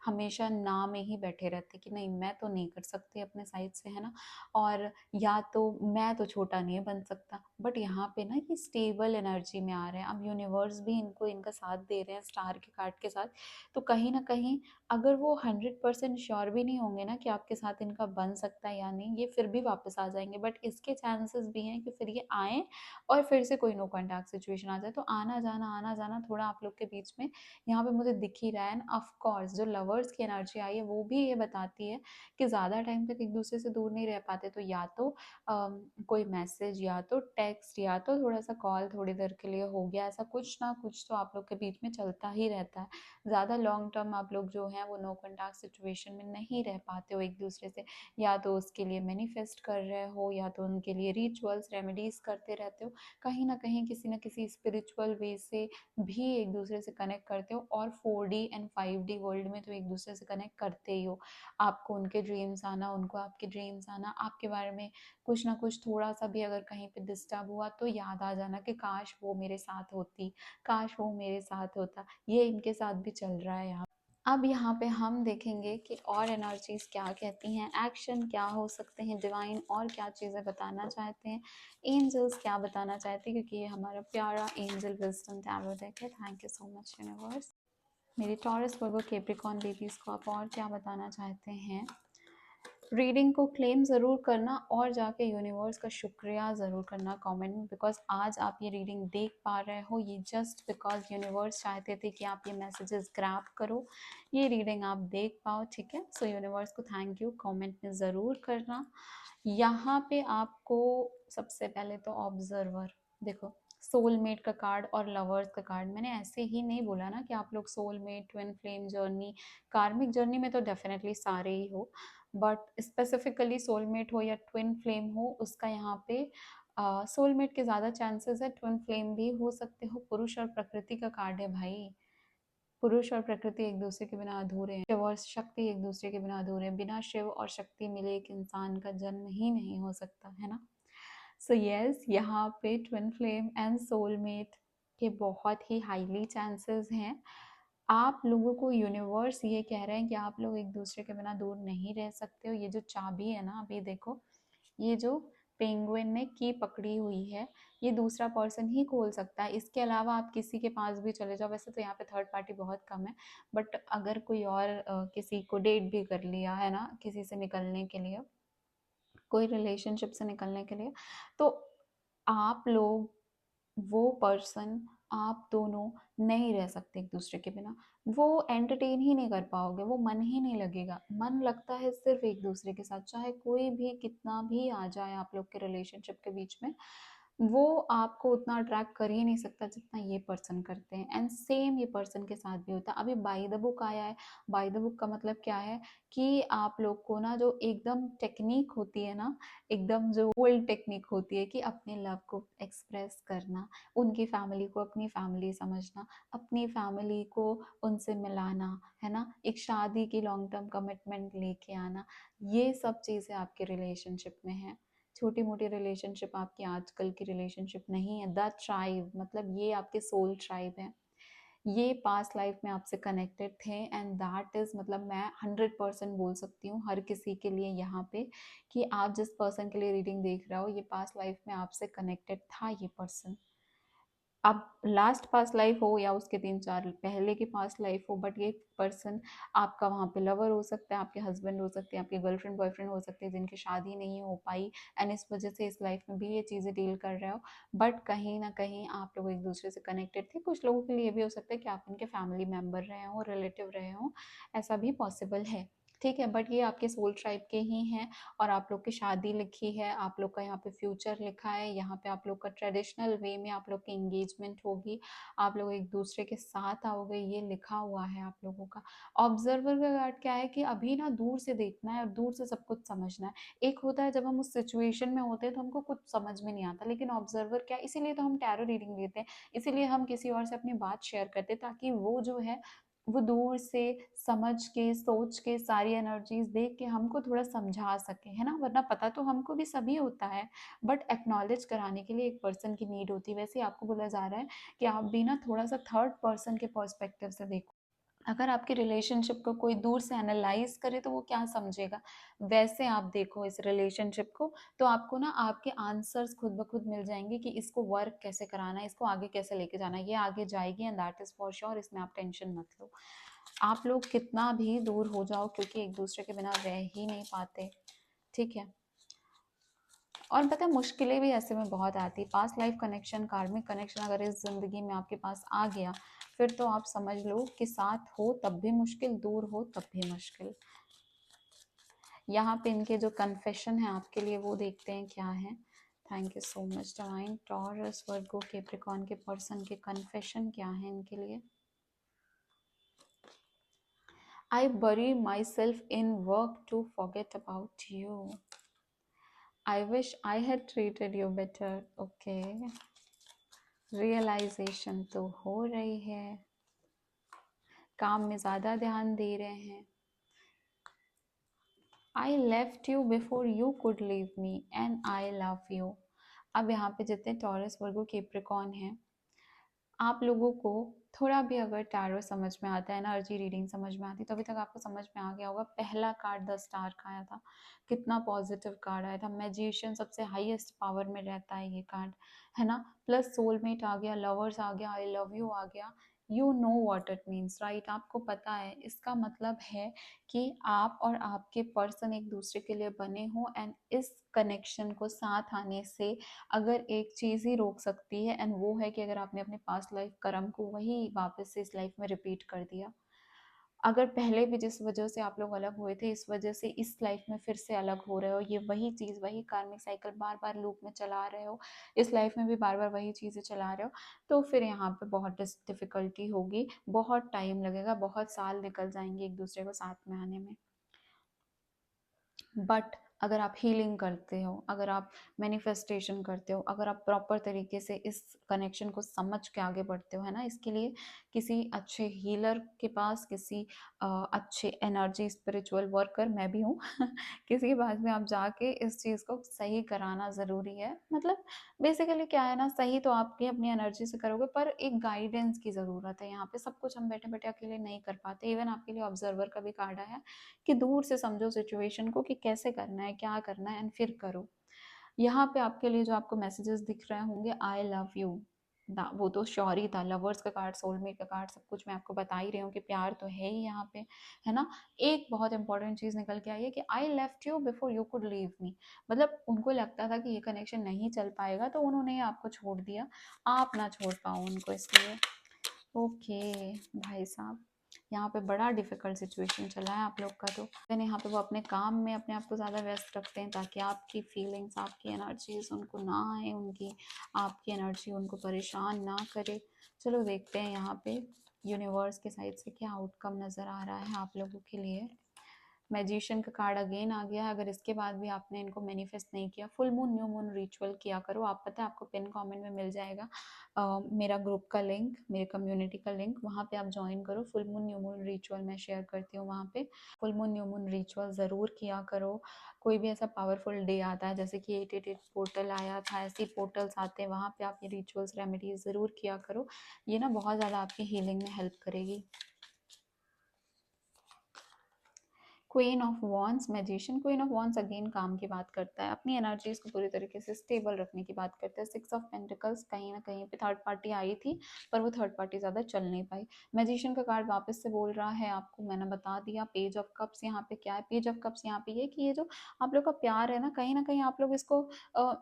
हमेशा ना में ही बैठे रहते हैं कि नहीं मैं तो नहीं कर सकती अपने साइड से, है ना, और या तो मैं तो छोटा नहीं बन सकता। बट यहाँ पे ना ये स्टेबल एनर्जी में आ रहे हैं, अब यूनिवर्स भी इनको इनका साथ दे रहे हैं स्टार के कार्ड के साथ। तो कहीं ना कहीं अगर वो 100% श्योर भी नहीं होंगे ना कि आपके साथ इनका बन सकता है या नहीं, ये फिर भी वापस आ जाएंगे, बट इसके चांसेस भी हैं कि फिर ये आए और फिर से कोई नो कॉन्टैक्ट सिचुएशन आ जाए। तो आना जाना थोड़ा आप लोग के बीच में यहाँ पे मुझे दिख ही रहा है। ऑफ कोर्स जो लवर्स की एनर्जी आई है वो भी ये बताती है कि ज़्यादा टाइम तक एक दूसरे से दूर नहीं रह पाते, तो या तो कोई मैसेज या तो टेक्स्ट या तो थोड़ा सा कॉल थोड़ी देर के लिए हो गया, ऐसा कुछ ना कुछ तो आप लोग के बीच में चलता ही रहता है। ज़्यादा लॉन्ग टर्म आप लोग जो हैं वो नो कॉन्टैक्ट सिचुएशन में नहीं रह पाते हो एक दूसरे से, या तो उसके लिए मैनिफेस्ट कर रहे हो या तो उनके लिए रिचुअल्स रेमेडीज करते रहते हो, कहीं ना कहीं किसी ना किसी स्पिरिचुअल वे से भी एक दूसरे से कनेक्ट करते हो। और 4D एंड 5D वर्ल्ड में तो एक दूसरे से कनेक्ट करते ही हो। आपको उनके ड्रीम्स आना, उनको आपके ड्रीम्स आना, आपके बारे में कुछ ना कुछ थोड़ा सा भी अगर कहीं पे डिस्टर्ब हुआ तो याद आ जाना कि काश वो मेरे साथ होती, काश वो मेरे साथ होता। ये इनके साथ भी चल रहा है यहाँ। अब यहाँ पे हम देखेंगे कि और एनर्जीज क्या कहती हैं, एक्शन क्या हो सकते हैं, डिवाइन और क्या चीज़ें बताना चाहते हैं, एंजल्स क्या बताना चाहते हैं, क्योंकि ये हमारा प्यारा एंजल विजडम टैरो डेक है। Thank you so much universe. मेरी टॉरस वर्गो कैप्रिकॉर्न बेबीज को आप और क्या बताना चाहते हैं। रीडिंग को क्लेम ज़रूर करना और जाके यूनिवर्स का शुक्रिया ज़रूर करना कमेंट में, बिकॉज आज आप ये रीडिंग देख पा रहे हो ये जस्ट बिकॉज यूनिवर्स चाहते थे कि आप ये मैसेजेस ग्रैब करो, ये रीडिंग आप देख पाओ, ठीक है। सो यूनिवर्स को थैंक यू कमेंट में ज़रूर करना। यहाँ पे आपको सबसे पहले तो ऑब्जर्वर देखो, सोलमेट का कार्ड और लवर्स का कार्ड, मैंने ऐसे ही नहीं बोला ना कि आप लोग सोलमेट, ट्विन फ्लेम जर्नी, कार्मिक जर्नी में तो डेफिनेटली सारे ही हो, बट स्पेसिफिकली सोलमेट हो या ट्विन फ्लेम हो उसका यहाँ पे सोलमेट के ज़्यादा चांसेस है, ट्विन फ्लेम भी हो सकते हो। पुरुष और प्रकृति का कार्ड है भाई, पुरुष और प्रकृति एक दूसरे के बिना अधूरे हैं, शिव और शक्ति एक दूसरे के बिना अधूरे हैं, बिना शिव और शक्ति मिले एक इंसान का जन्म ही नहीं हो सकता, है ना। सो यस, यहाँ पे ट्विन फ्लेम एंड सोलमेट के बहुत ही हाईली चांसेस हैं। आप लोगों को यूनिवर्स ये कह रहे हैं कि आप लोग एक दूसरे के बिना दूर नहीं रह सकते हो। ये जो चाबी है ना, अभी देखो, ये जो पेंगुइन ने की पकड़ी हुई है, ये दूसरा पर्सन ही खोल सकता है, इसके अलावा आप किसी के पास भी चले जाओ। वैसे तो यहाँ पे थर्ड पार्टी बहुत कम है, बट अगर कोई और किसी को डेट भी कर लिया है ना, किसी से निकलने के लिए, कोई रिलेशनशिप से निकलने के लिए, तो आप लोग, वो पर्सन, आप दोनों नहीं रह सकते एक दूसरे के बिना। वो एंटरटेन ही नहीं कर पाओगे, वो मन ही नहीं लगेगा। मन लगता है सिर्फ एक दूसरे के साथ, चाहे कोई भी कितना भी आ जाए आप लोग के रिलेशनशिप के बीच में, वो आपको उतना अट्रैक्ट कर ही नहीं सकता जितना ये पर्सन करते हैं। एंड सेम ये पर्सन के साथ भी होता है। अभी बाय द बुक आया है, बाय द बुक का मतलब क्या है कि आप लोग को ना जो एकदम टेक्निक होती है ना, एकदम जो ओल्ड टेक्निक होती है कि अपने लव को एक्सप्रेस करना, उनकी फैमिली को अपनी फैमिली समझना, अपनी फैमिली को उनसे मिलाना, है ना, एक शादी की लॉन्ग टर्म कमिटमेंट लेके आना, ये सब चीज़ें आपके रिलेशनशिप में है। छोटी मोटी रिलेशनशिप आपकी आजकल की रिलेशनशिप नहीं है। द ट्राइब मतलब ये आपके सोल ट्राइब है, ये पास्ट लाइफ में आपसे कनेक्टेड थे, एंड दैट इज मतलब मैं 100% बोल सकती हूँ हर किसी के लिए यहाँ पे कि आप जिस पर्सन के लिए रीडिंग देख रहे हो, ये पास्ट लाइफ में आपसे कनेक्टेड था ये पर्सन। अब लास्ट पास्ट लाइफ हो या उसके 3-4 पहले की पास्ट लाइफ हो, बट ये पर्सन आपका वहाँ पे लवर हो सकता है, आपके हस्बैंड हो सकते हैं, आपके गर्लफ्रेंड बॉयफ्रेंड हो सकते हैं जिनकी शादी नहीं हो पाई, एंड इस वजह से इस लाइफ में भी ये चीज़ें डील कर रहे हो। बट कहीं ना कहीं आप लोग एक दूसरे से कनेक्टेड थे। कुछ लोगों के लिए भी हो सकता है कि आप उनके फैमिली मेम्बर रहे हो, रिलेटिव रहे हो, ऐसा भी पॉसिबल है, ठीक है। बट ये आपके सोल ट्राइब के ही हैं, और आप लोग की शादी लिखी है, आप लोग का यहाँ पे फ्यूचर लिखा है, यहाँ पे आप लोग का ट्रेडिशनल वे में आप लोग की एंगेजमेंट होगी, आप लोग एक दूसरे के साथ आओगे, ये लिखा हुआ है आप लोगों का। ऑब्जर्वर का कार्ड क्या है कि अभी ना दूर से देखना है और दूर से सब कुछ समझना है। एक होता है जब हम उस सिचुएशन में होते हैं तो हमको कुछ समझ में नहीं आता, लेकिन ऑब्जर्वर क्या है, इसीलिए तो हम टैरो रीडिंग लेते हैं, इसीलिए हम किसी और से अपनी बात शेयर करते हैं, ताकि वो जो है वो दूर से समझ के, सोच के, सारी एनर्जीज देख के हमको थोड़ा समझा सके, है ना। वरना पता तो हमको भी सभी होता है, बट एक्नॉलेज कराने के लिए एक पर्सन की नीड होती है। वैसे ही आपको बोला जा रहा है कि आप भी ना थोड़ा सा थर्ड पर्सन के पर्सपेक्टिव से देखो। अगर आपके रिलेशनशिप को कोई दूर से एनालाइज करे तो वो क्या समझेगा, वैसे आप देखो इस रिलेशनशिप को, तो आपको ना आपके आंसर्स खुद ब खुद मिल जाएंगे कि इसको वर्क कैसे कराना है, इसको आगे कैसे लेके जाना है, ये आगे जाएगी and that is for sure, इसमें आप टेंशन मत लो। आप लोग कितना भी दूर हो जाओ, क्योंकि एक दूसरे के बिना रह ही नहीं पाते, ठीक है। और पता है मुश्किलें भी ऐसे में बहुत आती, past life connection, karmic connection अगर इस जिंदगी में आपके पास आ गया, फिर तो आप समझ लो कि साथ हो तब भी मुश्किल, दूर हो तब भी मुश्किल। यहाँ पे इनके जो कन्फेशन है आपके लिए वो देखते हैं क्या है। Thank you so much divine. Taurus, Virgo, capricorn के पर्सन के कन्फेशन क्या है इनके लिए। I bury myself in work to forget about you. I wish I had treated you better. Okay, realization तो हो रही है, काम में ज़्यादा ध्यान दे रहे हैं। I left you before you could leave me and I love you. अब यहाँ पे जितने टॉरस, वर्गो, कैप्रिकॉर्न हैं, आप लोगों को थोड़ा भी अगर टैरो समझ में आता है, एनर्जी रीडिंग समझ में आती है, तो अभी तक आपको समझ में आ गया होगा। पहला कार्ड 10 स्टार का आया था, कितना पॉजिटिव कार्ड आया था। मैजिशियन सबसे हाईएस्ट पावर में रहता है ये कार्ड, है ना। प्लस सोलमेट आ गया, लवर्स आ गया, आई लव यू आ गया। You know what it means, right, आपको पता है इसका मतलब है कि आप और आपके पर्सन एक दूसरे के लिए बने हो, एंड इस कनेक्शन को साथ आने से अगर एक चीज़ ही रोक सकती है, एंड वो है कि अगर आपने अपने पास्ट लाइफ कर्म को वही वापस से इस लाइफ में रिपीट कर दिया। अगर पहले भी जिस वजह से आप लोग अलग हुए थे, इस वजह से इस लाइफ में फिर से अलग हो रहे हो, ये वही चीज़, वही कार्मिक साइकिल बार बार लूप में चला रहे हो, इस लाइफ में भी बार बार वही चीज़ें चला रहे हो, तो फिर यहाँ पे बहुत डिफिकल्टी होगी, बहुत टाइम लगेगा, बहुत साल निकल जाएंगे एक दूसरे को साथ में आने में। बट अगर आप हीलिंग करते हो, अगर आप मैनिफेस्टेशन करते हो, अगर आप प्रॉपर तरीके से इस कनेक्शन को समझ के आगे बढ़ते हो, है ना, इसके लिए किसी अच्छे हीलर के पास, किसी अच्छे एनर्जी स्पिरिचुअल वर्कर, मैं भी हूँ किसी के पास में आप जाके इस चीज़ को सही कराना ज़रूरी है। मतलब बेसिकली क्या है ना, सही तो आपकी अपनी एनर्जी से करोगे, पर एक गाइडेंस की ज़रूरत है। यहाँ पे सब कुछ हम बैठे बैठे अकेले नहीं कर पाते। इवन आपके लिए ऑब्जर्वर का भी कार्ड आया कि दूर से समझो सिचुएशन को, कि कैसे करना है, क्या करना है, एंड फिर करो। यहाँ पे आपके लिए जो आपको मैसेजेस दिख रहे होंगे, आई लव यू, वो तो श्योर ही था। लवर्स का कार्ड, सोलमेट का कार्ड, सब कुछ मैं आपको बता ही रही हूँ कि प्यार तो है ही यहाँ पे, है ना। एक बहुत इंपॉर्टेंट चीज निकल के आई है कि I left you before you could leave me. मतलब उनको लगता था कि ये कनेक्शन नहीं चल पाएगा, तो उन्होंने आपको छोड़ दिया, आप ना छोड़ पाओ उनको, इसलिए। ओके भाई साहब, यहाँ पे बड़ा डिफिकल्ट सिचुएशन चला है आप लोग का। तो देन यहाँ पे वो अपने काम में अपने आप को ज़्यादा व्यस्त रखते हैं, ताकि आपकी फीलिंग्स, आपकी एनर्जीज उनको ना आए, उनकी आपकी एनर्जी उनको परेशान ना करे। चलो देखते हैं यहाँ पे यूनिवर्स के साइड से क्या आउटकम नज़र आ रहा है आप लोगों के लिए। मैजिशियन का कार्ड अगेन आ गया है। अगर इसके बाद भी आपने इनको मैनिफेस्ट नहीं किया, full moon, new moon ritual किया करो। आप पता है आपको पिन कमेंट में मिल जाएगा मेरा ग्रुप का लिंक, मेरे कम्युनिटी का लिंक, वहाँ पे आप ज्वाइन करो। Full moon new moon ritual मैं शेयर करती हूँ वहाँ पे। Full moon new moon ritual ज़रूर किया करो। कोई भी ऐसा पावरफुल डे आता है, जैसे कि 888 पोर्टल आया था, ऐसे पोर्टल्स आते हैं, वहाँ पे आप ये रिचुअल्स रेमेडीज ज़रूर किया करो। ये ना बहुत ज़्यादा आपकी हीलिंग में हेल्प करेगी। Queen of wands, magician. Queen of wands again काम की बात करता है, अपनी एनर्जीज को पूरी तरीके से स्टेबल रखने की बात करता है। 6 ऑफ पेंटिकल्स, कहीं ना कहीं पे थर्ड पार्टी आई थी, पर वो थर्ड पार्टी ज़्यादा चल नहीं पाई। मैजिशियन का कार्ड वापस से बोल रहा है आपको, मैंने बता दिया। पेज ऑफ कप्स यहाँ पे क्या है, पेज ऑफ कप्स यहाँ पे ये कि ये जो आप लोग का प्यार है ना कहीं आप लोग इसको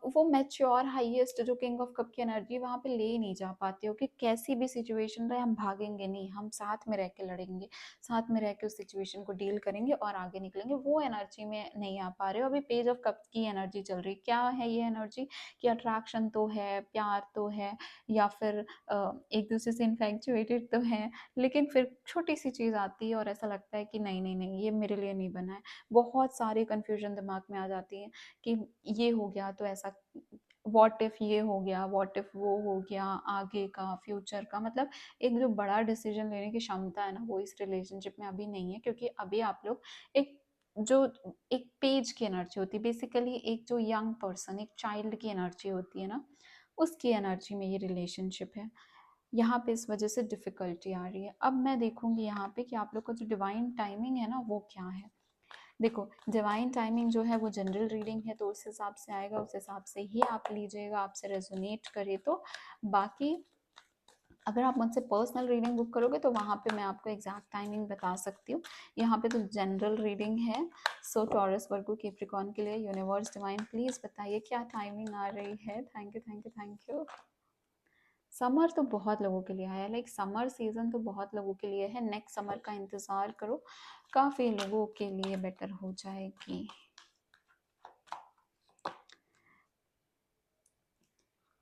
वो मैच्योर हाईएस्ट जो किंग ऑफ कप की एनर्जी वहाँ पे ले नहीं जा पाते हो, कि कैसी भी सिचुएशन रहे हम भागेंगे नहीं, हम साथ में रह के लड़ेंगे, साथ में रह के उस सिचुएशन को डील करेंगे और आगे निकलेंगे। वो एनर्जी में नहीं आ पा रहे हो। अभी पेज ऑफ कप्स की एनर्जी चल रही, क्या है ये एनर्जी, कि अट्रैक्शन तो है, प्यार तो है, या फिर एक दूसरे से इन्फैक्चुएटेड तो है, लेकिन फिर छोटी सी चीज़ आती है और ऐसा लगता है कि नहीं नहीं नहीं, ये मेरे लिए नहीं बना है। बहुत सारी कन्फ्यूजन दिमाग में आ जाती है कि ये हो गया तो ऐसा, व्हाट इफ ये हो गया, व्हाट इफ वो हो गया, आगे का, फ्यूचर का। मतलब एक जो बड़ा डिसीजन लेने की क्षमता है ना, वो इस रिलेशनशिप में अभी नहीं है, क्योंकि अभी आप लोग एक जो एक पेज की एनर्जी होती है, बेसिकली एक जो यंग पर्सन, एक चाइल्ड की एनर्जी होती है ना, उसकी एनर्जी में ये रिलेशनशिप है। यहाँ पे इस वजह से डिफ़िकल्टी आ रही है। अब मैं देखूँगी यहाँ पे कि आप लोग का जो डिवाइन टाइमिंग है ना वो क्या है। देखो, डिवाइन टाइमिंग जो है वो जनरल रीडिंग है, तो उस हिसाब से आएगा, उस हिसाब से ही आप लीजिएगा, आपसे रेजोनेट करे तो। बाकी अगर आप मुझसे पर्सनल रीडिंग बुक करोगे तो वहाँ पे मैं आपको एग्जैक्ट टाइमिंग बता सकती हूँ। यहाँ पे तो जनरल रीडिंग है। सो टॉरस, वर्गो, कैप्रिकॉर्न के लिए यूनिवर्स डिवाइन प्लीज़ बताइए क्या टाइमिंग आ रही है। Thank you, thank you, thank you. Summer तो बहुत लोगों के लिए आया, लाइक समर सीजन तो बहुत लोगों के लिए है। नेक्स्ट समर का इंतज़ार करो, काफ़ी लोगों के लिए बेटर हो जाएगी।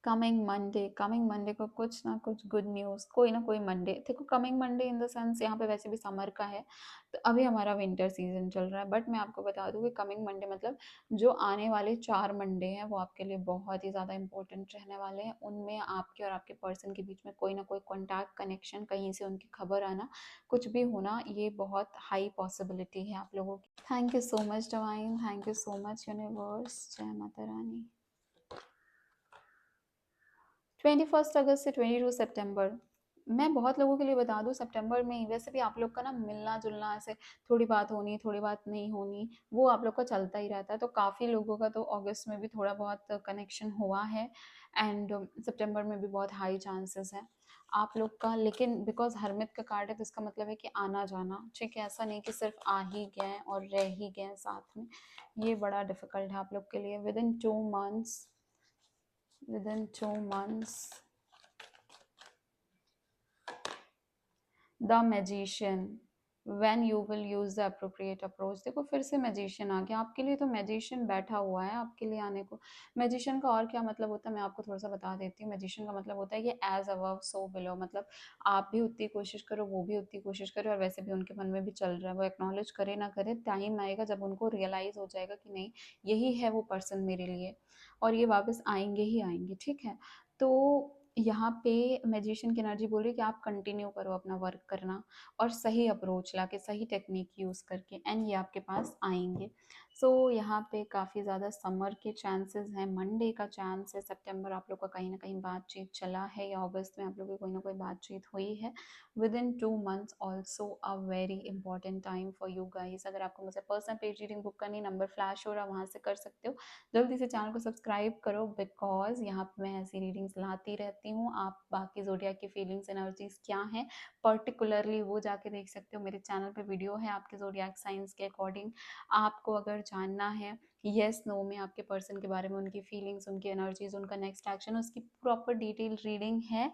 कमिंग मंडे को कुछ ना कुछ गुड न्यूज़, कोई ना कोई मंडे। देखो, coming Monday in the sense यहाँ पे वैसे भी समर का है, तो अभी हमारा विंटर सीजन चल रहा है, बट मैं आपको बता दूँ कि कमिंग मंडे मतलब जो आने वाले 4 मंडे हैं वो आपके लिए बहुत ही ज़्यादा इंपॉर्टेंट रहने वाले हैं। उनमें आपके और आपके पर्सन के बीच में कोई ना कोई कॉन्टैक्ट, कनेक्शन, कहीं से उनकी खबर आना, कुछ भी होना, ये बहुत हाई पॉसिबिलिटी है आप लोगों की। Thank you so much divine, thank you so much universe, जय माता रानी। 21 अगस्त से 22 सितंबर। मैं बहुत लोगों के लिए बता दूँ, सितंबर में ही वैसे भी आप लोग का ना मिलना-जुलना, ऐसे थोड़ी बात होनी, थोड़ी बात नहीं होनी, वो आप लोग का चलता ही रहता है। तो काफ़ी लोगों का तो अगस्त में भी थोड़ा बहुत कनेक्शन हुआ है, एंड सितंबर में भी बहुत हाई चांसेस है आप लोग का। लेकिन बिकॉज़ हरमिट का कार्ड है तो इसका मतलब है कि आना-जाना, ठीक है? ऐसा नहीं कि सिर्फ आ ही गए और रह ही गए साथ में। ये बड़ा डिफ़िकल्ट है आप लोग के लिए। Within 2 months the magician, when you will use the appropriate approach. देखो, फिर से मैजिशियन आ गया आपके लिए, तो मैजिशियन बैठा हुआ है आपके लिए आने को। मैजिशियन का और क्या मतलब होता है मैं आपको थोड़ा सा बता देती हूँ। मैजिशियन का मतलब होता है कि एज अबव सो बिलो, मतलब आप भी उतनी कोशिश करो, वो भी उतनी कोशिश करे, और वैसे भी उनके मन में भी चल रहा है, वो एक्नॉलेज करे ना करे, टाइम आएगा जब उनको रियलाइज हो जाएगा कि नहीं, यही है वो पर्सन मेरे लिए, और ये वापस आएंगे ही आएंगे, ठीक है? तो यहाँ पे मैजिशियन की एनर्जी बोल रही है कि आप कंटिन्यू करो अपना वर्क करना, और सही अप्रोच लाके, सही टेक्निक यूज़ करके, एंड ये आपके पास आएंगे। सो यहाँ पे काफ़ी ज़्यादा समर के चांसेस हैं, मंडे का चांस है, सितंबर आप लोग का कहीं ना कहीं बातचीत चला है, या अगस्त में आप लोग की कोई ना कोई बातचीत हुई है। With in 2 months also a very important time for you guys. अगर आपको मुझसे पर्सनल पेज रीडिंग बुक करनी, नंबर फ्लैश हो रहा है, वहाँ से कर सकते हो। जल्दी से चैनल को सब्सक्राइब करो, बिकॉज यहाँ पे मैं ऐसी रीडिंग्स लाती रहती हूँ। आप बाकी ज़ोडियाक की फीलिंग्स, एनर्जीज क्या हैं पर्टिकुलरली, वो जाके देख सकते हो। मेरे चैनल पे वीडियो है आपके ज़ोडियाक साइंस के अकॉर्डिंग। आपको अगर जानना है येस नो में आपके पर्सन के बारे में, उनकी फीलिंग्स, उनकी एनर्जीज, उनका नेक्स्ट एक्शन, उसकी प्रॉपर डिटेल रीडिंग है।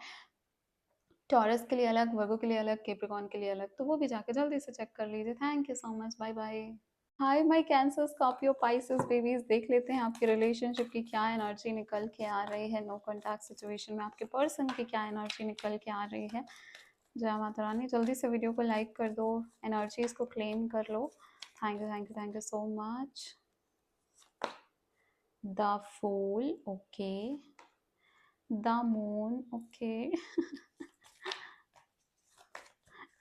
टॉरस के लिए अलग, वर्गो के लिए अलग, कैप्रिकॉर्न के लिए अलग, तो वो भी जाके जल्दी से चेक कर लीजिए। Thank you so much, bye bye. Hi my cancer, scorpio, pisces babies, देख लेते हैं आपके रिलेशनशिप की क्या एनर्जी निकल के आ रही है। नो कॉन्टैक्ट सिचुएशन में आपके पर्सन की क्या एनर्जी निकल के आ रही है। जय माता रानी। जल्दी से वीडियो को लाइक कर दो, एनर्जीज को क्लेम कर लो। Thank you, thank you, thank you so much. The fool, okay. The moon, okay.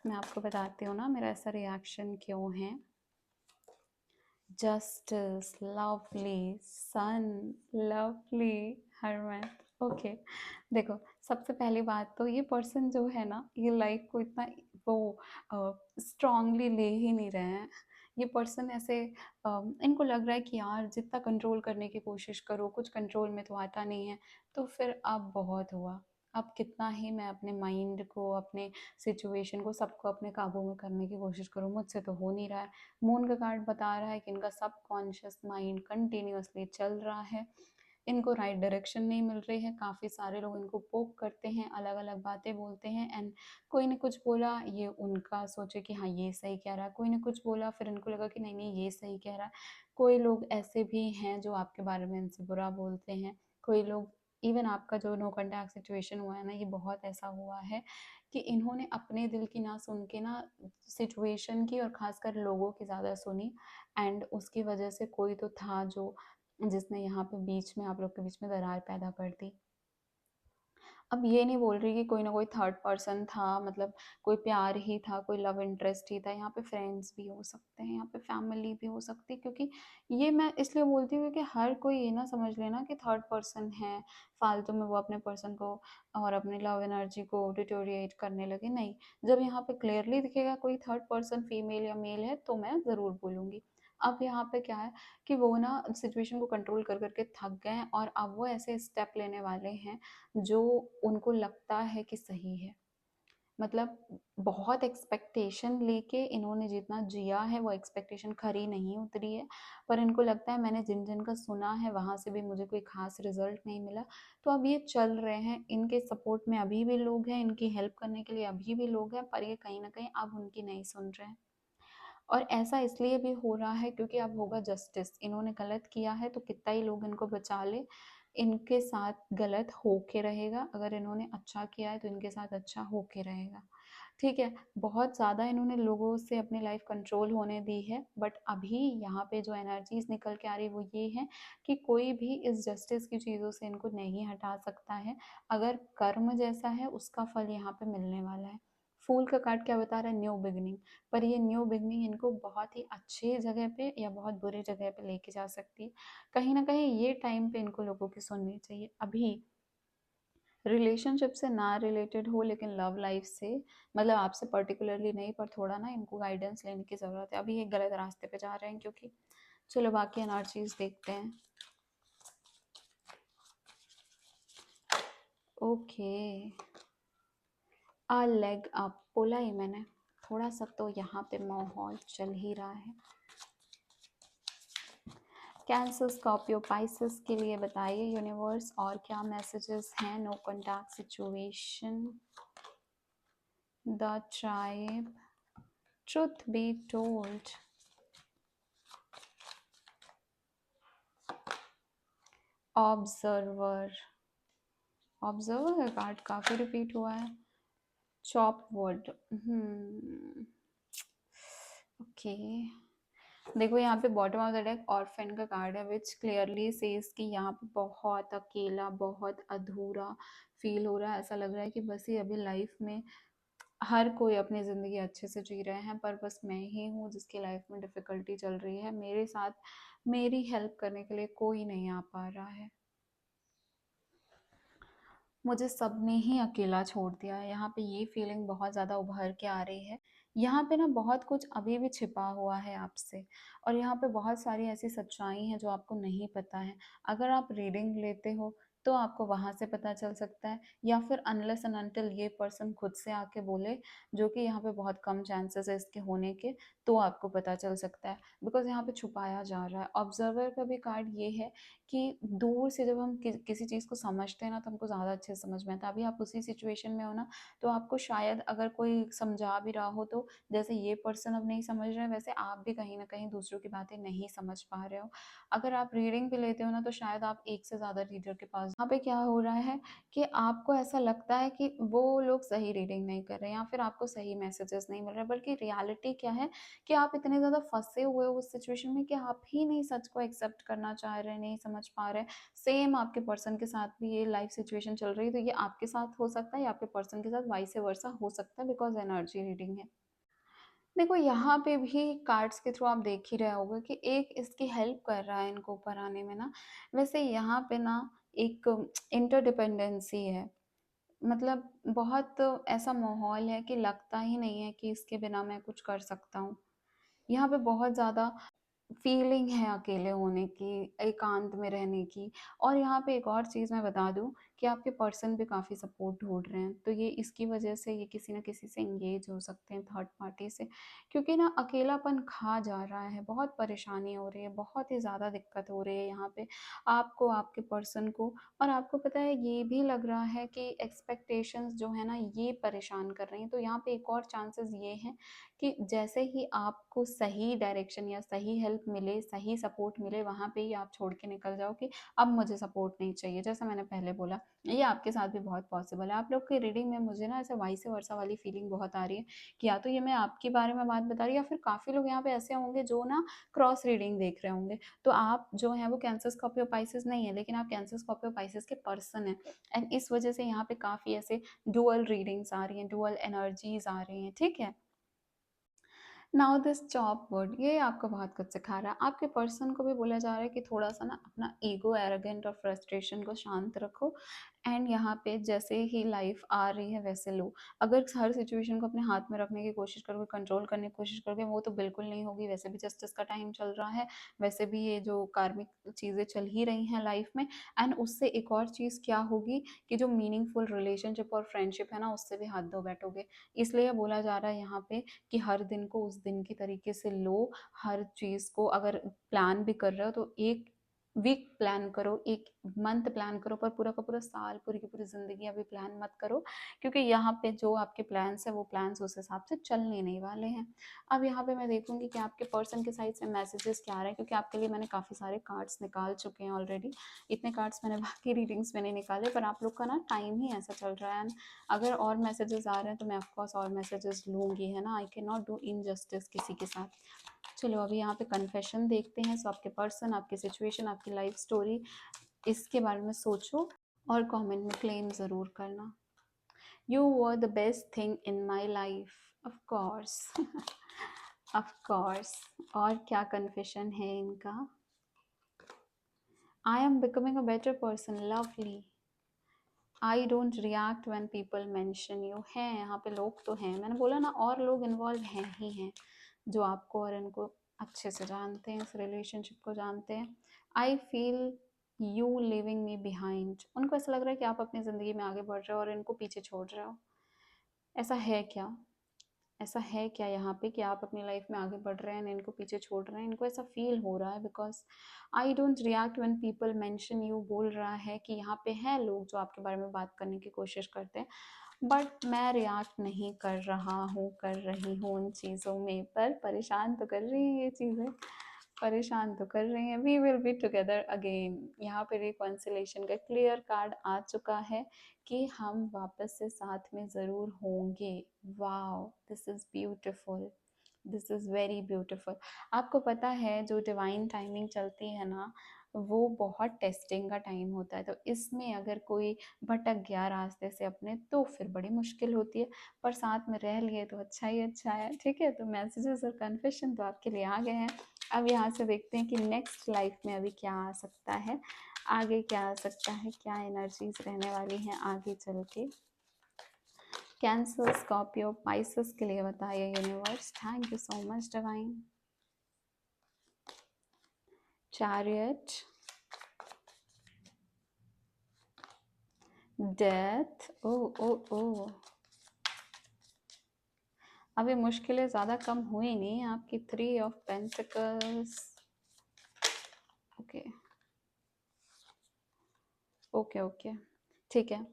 मैं आपको बताती हूँ ना मेरा ऐसा रिएक्शन क्यों है। जस्टिस, लवली, सन, लवली, हरमैट, ओके। देखो, सबसे पहली बात तो ये पर्सन जो है ना, ये लाइफ को इतना वो स्ट्रांगली ले ही नहीं रहे हैं। ये पर्सन ऐसे इनको लग रहा है कि यार जितना कंट्रोल करने की कोशिश करो, कुछ कंट्रोल में तो आता नहीं है। तो फिर अब बहुत हुआ, अब कितना ही मैं अपने माइंड को, अपने सिचुएशन को, सबको अपने काबू में करने की कोशिश करूँ, मुझसे तो हो नहीं रहा है। मून का कार्ड बता रहा है कि इनका सबकॉन्शियस माइंड कंटिन्यूअसली चल रहा है, इनको राइट डायरेक्शन नहीं मिल रही है। काफ़ी सारे लोग इनको पोक करते हैं, अलग अलग बातें बोलते हैं, एंड कोई ने कुछ बोला, ये उनका सोचे कि हाँ ये सही कह रहा है, कोई ने कुछ बोला, फिर इनको लगा कि नहीं नहीं ये सही कह रहा है। कोई लोग ऐसे भी हैं जो आपके बारे में इनसे बुरा बोलते हैं। कोई लोग, इवन आपका जो नो कॉन्टैक्ट सिचुएशन हुआ है ना, ये बहुत ऐसा हुआ है कि इन्होंने अपने दिल की ना सुन के ना सिचुएशन की, और ख़ासकर लोगों की ज़्यादा सुनी, एंड उसकी वजह से कोई तो था जो जिसने यहाँ पे बीच में आप लोग के बीच में दरार पैदा कर दी। अब ये नहीं बोल रही कि कोई ना कोई थर्ड पर्सन था, मतलब कोई प्यार ही था, कोई लव इंटरेस्ट ही था। यहाँ पे फ्रेंड्स भी हो सकते हैं, यहाँ पे फैमिली भी हो सकती है, क्योंकि ये मैं इसलिए बोलती हूँ कि हर कोई ये ना समझ लेना कि थर्ड पर्सन है, फालतू में वो अपने पर्सन को और अपनी लव एनर्जी को डिटोरिएट करने लगे। नहीं, जब यहाँ पे क्लियरली दिखेगा कोई थर्ड पर्सन फीमेल या मेल है तो मैं ज़रूर बोलूँगी। अब यहाँ पे क्या है कि वो ना सिचुएशन को कंट्रोल कर करके थक गए हैं, और अब वो ऐसे स्टेप लेने वाले हैं जो उनको लगता है कि सही है। मतलब बहुत एक्सपेक्टेशन लेके इन्होंने जितना जिया है वो एक्सपेक्टेशन खरी नहीं उतरी है, पर इनको लगता है मैंने जिन-जिन का सुना है वहाँ से भी मुझे कोई ख़ास रिज़ल्ट नहीं मिला। तो अब ये चल रहे हैं, इनके सपोर्ट में अभी भी लोग हैं, इनकी हेल्प करने के लिए अभी भी लोग हैं, पर ये कहीं न कहीं अब उनकी नहीं सुन रहे हैं। और ऐसा इसलिए भी हो रहा है क्योंकि अब होगा जस्टिस। इन्होंने गलत किया है तो कितना ही लोग इनको बचा ले, इनके साथ गलत होके रहेगा। अगर इन्होंने अच्छा किया है तो इनके साथ अच्छा होके रहेगा। ठीक है, बहुत ज़्यादा इन्होंने लोगों से अपनी लाइफ कंट्रोल होने दी है, बट अभी यहाँ पे जो एनर्जीज़ निकल के आ रही वो ये है कि कोई भी इस जस्टिस की चीज़ों से इनको नहीं हटा सकता है। अगर कर्म जैसा है उसका फल यहाँ पे मिलने वाला है। फूल का कार्ड क्या बता रहा है? New beginning. पर ये न्यू बिगिनिंग इनको बहुत ही अच्छी जगह पे या बहुत बुरी जगह पे लेके जा सकती है। कहीं न कहीं ये टाइम पे इनको लोगों की सुननी चाहिए। अभी रिलेशनशिप से ना रिलेटेड हो लेकिन लव लाइफ से, मतलब आपसे पर्टिकुलरली नहीं, पर थोड़ा ना इनको गाइडेंस लेने की ज़रूरत है। अभी ये गलत रास्ते पे जा रहे हैं क्योंकि चलो बाकी एनर्जीज़ देखते हैं। ओके, आ लेग अप बोला ही मैंने। थोड़ा सा तो यहाँ पे माहौल चल ही रहा है। कैंसर, स्कॉर्पियो, पाइसेस के लिए बताइए यूनिवर्स और क्या मैसेजेस हैं। No contact situation, the tribe, truth be told, observer. Observer का कार्ड काफ़ी रिपीट हुआ है। Chop wood, okay. देखो यहाँ पे bottom of the deck orphan का कार्ड है, विच क्लियरली सेज कि यहाँ पे बहुत अकेला, बहुत अधूरा फील हो रहा है। ऐसा लग रहा है कि बस ये अभी लाइफ में हर कोई अपनी ज़िंदगी अच्छे से जी रहे हैं, पर बस मैं ही हूँ जिसकी लाइफ में डिफ़िकल्टी चल रही है। मेरे साथ मेरी हेल्प करने के लिए कोई नहीं आ पा रहा है। मुझे सबने ही अकेला छोड़ दिया है। यहाँ पे ये फीलिंग बहुत ज़्यादा उभर के आ रही है। यहाँ पे ना बहुत कुछ अभी भी छिपा हुआ है आपसे, और यहाँ पे बहुत सारी ऐसी सच्चाई हैं जो आपको नहीं पता है। अगर आप रीडिंग लेते हो तो आपको वहाँ से पता चल सकता है, या फिर अनलेस एंड अनटिल ये पर्सन खुद से आके बोले, जो कि यहाँ पे बहुत कम चांसेस है इसके होने के, तो आपको पता चल सकता है। बिकॉज़ यहाँ पे छुपाया जा रहा है। ऑब्जर्वर का भी कार्ड ये है कि दूर से जब हम किसी चीज़ को समझते हैं ना तो हमको ज़्यादा अच्छे से समझ में आता है। अभी आप उसी सिचुएशन में हो ना, तो आपको शायद अगर कोई समझा भी रहा हो तो जैसे ये पर्सन अब नहीं समझ रहे हैं, वैसे आप भी कहीं न कहीं दूसरों की बातें नहीं समझ पा रहे हो। अगर आप रीडिंग भी लेते हो ना तो शायद आप एक से ज़्यादा रीडर के पास, यहाँ पे क्या हो रहा है कि आपको ऐसा लगता है कि वो लोग सही रीडिंग नहीं कर रहे हैं या फिर आपको सही मैसेजेस नहीं मिल रहे, बल्कि रियलिटी क्या है कि आप इतने ज़्यादा फँसे हुए हो उस सिचुएशन में कि आप ही नहीं सच को एक्सेप्ट करना चाह रहे, नहीं समझ पा रहे। सेम आपके पर्सन के साथ भी ये लाइफ सिचुएशन चल रही है, तो ये आपके साथ हो सकता है या आपके पर्सन के साथ वाइस वर्सा हो सकता है, बिकॉज़ एनर्जी रीडिंग है। देखो यहाँ पे भी कार्ड्स के थ्रू आप देख ही रहे होगे कि एक इसकी हेल्प कर रहा है इनको ऊपर आने में ना। वैसे यहाँ पे ना एक इंटरडिपेंडेंसी है। मतलब बहुत ऐसा माहौल है कि लगता ही नहीं है कि इसके बिना मैं कुछ कर सकता हूँ। यहाँ पे बहुत ज़्यादा फीलिंग है अकेले होने की, एकांत में रहने की। और यहाँ पे एक और चीज़ मैं बता दूँ कि आपके पर्सन भी काफ़ी सपोर्ट ढूँढ रहे हैं, तो ये इसकी वजह से ये किसी न किसी से एंगेज हो सकते हैं, थर्ड पार्टी से। क्योंकि ना अकेलापन खा जा रहा है, बहुत परेशानी हो रही है, बहुत ही ज़्यादा दिक्कत हो रही है यहाँ पे आपको, आपके पर्सन को। और आपको पता है ये भी लग रहा है कि एक्सपेक्टेशंस जो है ना ये परेशान कर रही हैं। तो यहाँ पे एक और चांसेस ये हैं कि जैसे ही आपको सही डायरेक्शन या सही हेल्प मिले, सही सपोर्ट मिले, वहाँ पे ही आप छोड़ के निकल जाओ कि अब मुझे सपोर्ट नहीं चाहिए। जैसा मैंने पहले बोला ये आपके साथ भी बहुत पॉसिबल है। आप लोग की रीडिंग में मुझे ना ऐसे वाइस वर्सा वाली फीलिंग बहुत आ रही है कि या तो ये मैं आपके बारे में बात बता रही हूँ या फिर काफ़ी लोग यहाँ पे ऐसे होंगे जो ना क्रॉस रीडिंग देख रहे होंगे। तो आप जो हैं वो कैंसर, स्कॉर्पियो, पाइसेस नहीं है, लेकिन आप कैंसर, स्कॉर्पियो, पाइसेस के पर्सन हैं। एंड इस वजह से यहाँ पे काफ़ी ऐसे डुअल रीडिंग्स आ रही हैं, डुअल एनर्जीज आ रही हैं, ठीक है। नाउ दिस जॉब वर्ड, ये आपको बहुत कुछ सिखा रहा है। आपके पर्सन को भी बोला जा रहा है कि थोड़ा सा ना अपना ईगो, एरोगेंट और फ्रस्ट्रेशन को शांत रखो। एंड यहाँ पे जैसे ही लाइफ आ रही है वैसे लो। अगर हर सिचुएशन को अपने हाथ में रखने की कोशिश करोगे, कंट्रोल करने की कोशिश करोगे, वो तो बिल्कुल नहीं होगी। वैसे भी जस्टिस का टाइम चल रहा है, वैसे भी ये जो कार्मिक चीज़ें चल ही रही हैं लाइफ में। एंड उससे एक और चीज़ क्या होगी कि जो मीनिंगफुल रिलेशनशिप और फ्रेंडशिप है ना, उससे भी हाथ धो बैठोगे। इसलिए बोला जा रहा है यहाँ पे कि हर दिन को उस दिन की तरीके से लो। हर चीज़ को अगर प्लान भी कर रहे हो तो एक वीक प्लान करो, एक मंथ प्लान करो, पर पूरा का पूरा साल, पूरी की पूरी ज़िंदगी अभी प्लान मत करो, क्योंकि यहाँ पे जो आपके प्लान्स है वो प्लान्स उस हिसाब से चलने नहीं वाले हैं। अब यहाँ पे मैं देखूंगी कि आपके पर्सन के साइड से मैसेजेस क्या आ रहे हैं, क्योंकि आपके लिए मैंने काफ़ी सारे कार्ड्स निकाल चुके हैं ऑलरेडी। इतने कार्ड्स मैंने बाकी रीडिंग्स में नहीं निकाले, पर आप लोग का ना टाइम ही ऐसा चल रहा है। अगर और मैसेजेस आ रहे हैं तो मैं ऑफकोर्स और मैसेजेस लूँगी, है ना। I can not do injustice किसी के साथ। चलो अभी यहाँ पे कन्फेशन देखते हैं। सो आपके पर्सन, आपकी सिचुएशन, आपकी लाइफ स्टोरी, इसके बारे में सोचो और कमेंट में क्लेम ज़रूर करना। You were the best thing in my life, of course. Of course. और क्या कन्फेशन है इनका? आई am becoming a better person, lovely. I don't react when people mention you. हैं यहाँ पे लोग तो हैं, मैंने बोला ना, और लोग इन्वॉल्व हैं ही हैं जो आपको और इनको अच्छे से जानते हैं, इस रिलेशनशिप को जानते हैं। I feel you living me behind. उनको ऐसा लग रहा है कि आप अपनी ज़िंदगी में आगे बढ़ रहे हो और इनको पीछे छोड़ रहे हो। ऐसा है क्या? ऐसा है क्या यहाँ पे कि आप अपनी लाइफ में आगे बढ़ रहे हैं, इनको पीछे छोड़ रहे हैं? इनको ऐसा फील हो रहा है because I don't react when people mention you बोल रहा है कि यहाँ पे हैं लोग जो आपके बारे में बात करने की कोशिश करते हैं, बट मैं रिएक्ट नहीं कर रहा हूँ, कर रही हूँ उन चीज़ों में। पर परेशान तो कर रही है ये चीज़ें, परेशान तो कर रही हैं। We will be together again. यहाँ पे रिकॉन्सिलेशन का क्लियर कार्ड आ चुका है कि हम वापस से साथ में ज़रूर होंगे। Wow, this is beautiful, this is very beautiful. आपको पता है जो डिवाइन टाइमिंग चलती है ना, वो बहुत टेस्टिंग का टाइम होता है। तो इसमें अगर कोई भटक गया रास्ते से अपने, तो फिर बड़ी मुश्किल होती है। पर साथ में रह लिए तो अच्छा ही अच्छा है, ठीक है। तो मैसेजेस और कन्फेशन तो आपके लिए आ गए हैं। अब यहाँ से देखते हैं कि नेक्स्ट लाइफ में अभी क्या आ सकता है, आगे क्या आ सकता है, क्या एनर्जीज रहने वाली हैं आगे चल के। कैंसर, स्कॉर्पियो, पाइसेस के लिए बताइए universe. Thank you so much divine. Chariot, death, ओ ओ ओ, अभी मुश्किलें ज़्यादा कम हुई नहीं आपकी। 3 of pentacles, okay okay okay, ठीक है।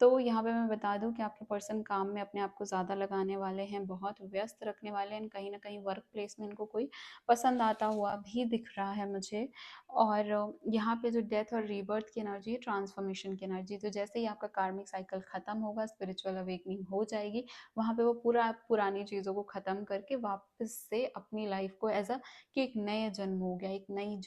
तो यहाँ पे मैं बता दूँ कि आपके पर्सन काम में अपने आप को ज़्यादा लगाने वाले हैं, बहुत व्यस्त रखने वाले हैं। कहीं ना कहीं वर्क प्लेस में इनको कोई पसंद आता हुआ भी दिख रहा है मुझे। और यहाँ पे जो डेथ और रीबर्थ की एनर्जी है, ट्रांसफॉर्मेशन की एनर्जी, तो जैसे ही आपका कार्मिक साइकिल ख़त्म होगा, स्पिरिचुअल अवेकनिंग हो जाएगी, वहाँ पे वो पूरा पुरानी चीज़ों को ख़त्म करके वापस से अपनी लाइफ को एज अ कि एक नया जन्म हो गया, एक नई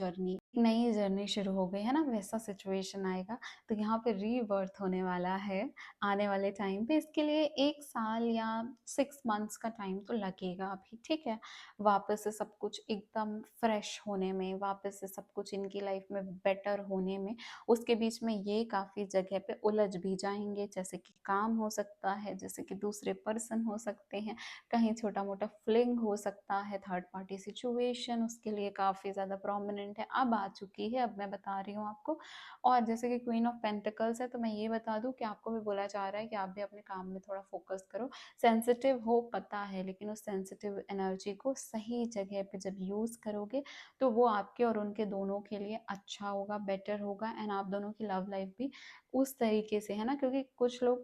जर्नी शुरू हो गई है ना, वैसा सिचुएशन आएगा। तो यहाँ पे रीबर्थ होने वाला है आने वाले टाइम पे। इसके लिए 1 साल या 6 मंथ्स का टाइम तो लगेगा अभी, ठीक है। वापस से सब कुछ एकदम फ्रेश होने में, वापस से सब कुछ इनकी लाइफ में बेटर होने में। उसके बीच में ये काफ़ी जगह पे उलझ भी जाएंगे, जैसे कि काम हो सकता है, जैसे कि दूसरे पर्सन हो सकते हैं, कहीं छोटा मोटा फ्लिंग हो सकता है, थर्ड पार्टी सिचुएशन उसके लिए काफ़ी ज़्यादा प्रोमिनेंट है, अब आ चुकी है, अब मैं बता रही हूँ आपको। और जैसे कि क्वीन ऑफ पेंटिकल्स है, तो मैं ये बता दूं कि आपको भी बोला जा रहा है कि आप भी अपने काम में थोड़ा फोकस करो। सेंसिटिव हो पता है, लेकिन उस सेंसिटिव एनर्जी को सही जगह पे जब यूज़ करोगे तो वो आपके और उनके दोनों के लिए अच्छा होगा, बेटर होगा। एंड आप दोनों की लव लाइफ भी उस तरीके से, है ना, क्योंकि कुछ लोग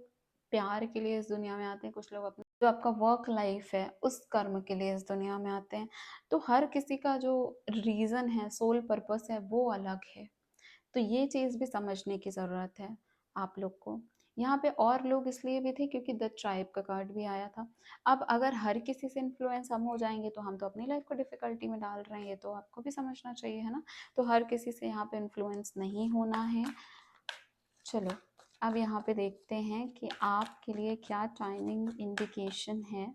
प्यार के लिए इस दुनिया में आते हैं, कुछ लोग अपने जो आपका वर्क लाइफ है उस कर्म के लिए इस दुनिया में आते हैं। तो हर किसी का जो रीज़न है, सोल पर्पस है, वो अलग है। तो ये चीज़ भी समझने की ज़रूरत है। आप लोग को। यहाँ पे और लोग इसलिए भी थे क्योंकि द ट्राइब का कार्ड भी आया था। अब अगर हर किसी से इन्फ्लुएंस हम हो जाएँगे तो हम तो अपनी लाइफ़ को डिफ़िकल्टी में डाल रहे हैं, ये तो आपको भी समझना चाहिए, है ना? तो हर किसी से यहाँ पे इन्फ्लुएंस नहीं होना है। चलो, अब यहाँ पे देखते हैं कि आपके लिए क्या टाइमिंग इंडिकेशन है।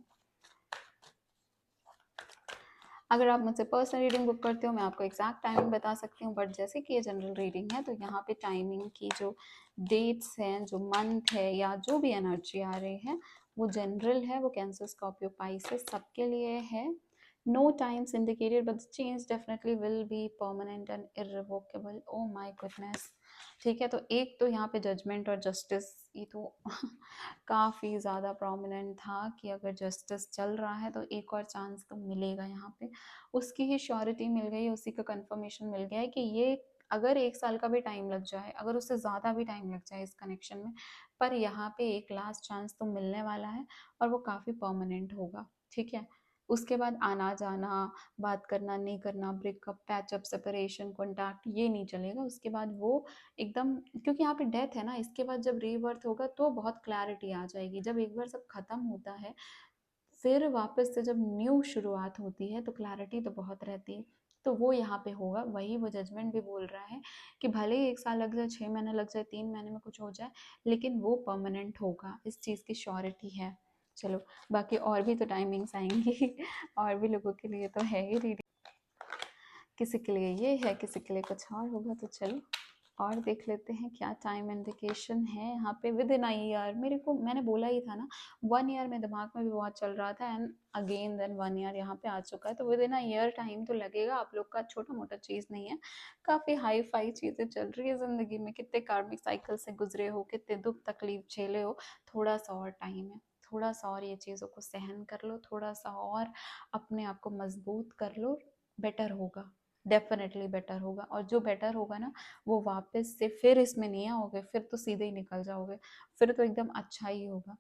अगर आप मुझसे पर्सनल रीडिंग बुक करते हो मैं आपको एग्जैक्ट टाइमिंग बता सकती हूँ, बट जैसे कि ये जनरल रीडिंग है तो यहाँ पे टाइमिंग की जो डेट्स हैं, जो मंथ है या जो भी एनर्जी आ रही है वो जनरल है, वो कैंसर, स्कॉर्पियो, पाइसेस सबके लिए है। No times indicated but change definitely will be permanent and irrevocable. Oh my goodness. ठीक है, तो एक तो यहाँ पे जजमेंट और जस्टिस, ये तो काफ़ी ज़्यादा प्रोमिनेंट था कि अगर जस्टिस चल रहा है तो एक और चांस तो मिलेगा यहाँ पे। उसकी ही श्योरिटी मिल गई, उसी का कंफर्मेशन मिल गया है कि ये अगर 1 साल का भी टाइम लग जाए, अगर उससे ज़्यादा भी टाइम लग जाए इस कनेक्शन में, पर यहाँ पे एक लास्ट चांस तो मिलने वाला है और वो काफ़ी परमानेंट होगा। ठीक है, उसके बाद आना जाना, बात करना नहीं करना, ब्रेकअप, पैचअप, सेपरेशन, कॉन्टैक्ट, ये नहीं चलेगा। उसके बाद वो एकदम, क्योंकि यहाँ पे डेथ है ना, इसके बाद जब रीबर्थ होगा तो बहुत क्लैरिटी आ जाएगी। जब एक बार सब खत्म होता है फिर वापस से जब न्यू शुरुआत होती है तो क्लैरिटी तो बहुत रहती है। तो वो यहाँ पे होगा, वही वो जजमेंट भी बोल रहा है कि भले ही 1 साल लग जाए, 6 महीने लग जाए, 3 महीने में कुछ हो जाए, लेकिन वो परमानेंट होगा, इस चीज़ की श्योरिटी है। चलो, बाकी और भी तो टाइमिंग्स आएंगी और भी लोगों के लिए तो है ही रीडिंग, किसी के लिए ये है, किसी के लिए कुछ और होगा। तो चलो और देख लेते हैं क्या टाइम इंडिकेशन है यहाँ पे। विद इन अ ईयर, मेरे को मैंने बोला ही था ना, 1 ईयर में दिमाग में भी बहुत चल रहा था एंड अगेन देन 1 ईयर यहाँ पे आ चुका है। तो with in a year time तो लगेगा आप लोग का, छोटा मोटा चीज़ नहीं है, काफ़ी हाई फाई चीज़ें चल रही है ज़िंदगी में, कितने कार्मिक साइकिल से गुजरे हो, कितने दुख तकलीफ झेले हो, थोड़ा सा और टाइम है, थोड़ा सा और ये चीज़ों को सहन कर लो, थोड़ा सा और अपने आप को मजबूत कर लो, बेटर होगा, डेफिनेटली बेटर होगा। और जो बेटर होगा ना वो वापस से फिर इसमें नहीं आओगे, फिर तो सीधे ही निकल जाओगे, फिर तो एकदम अच्छा ही होगा,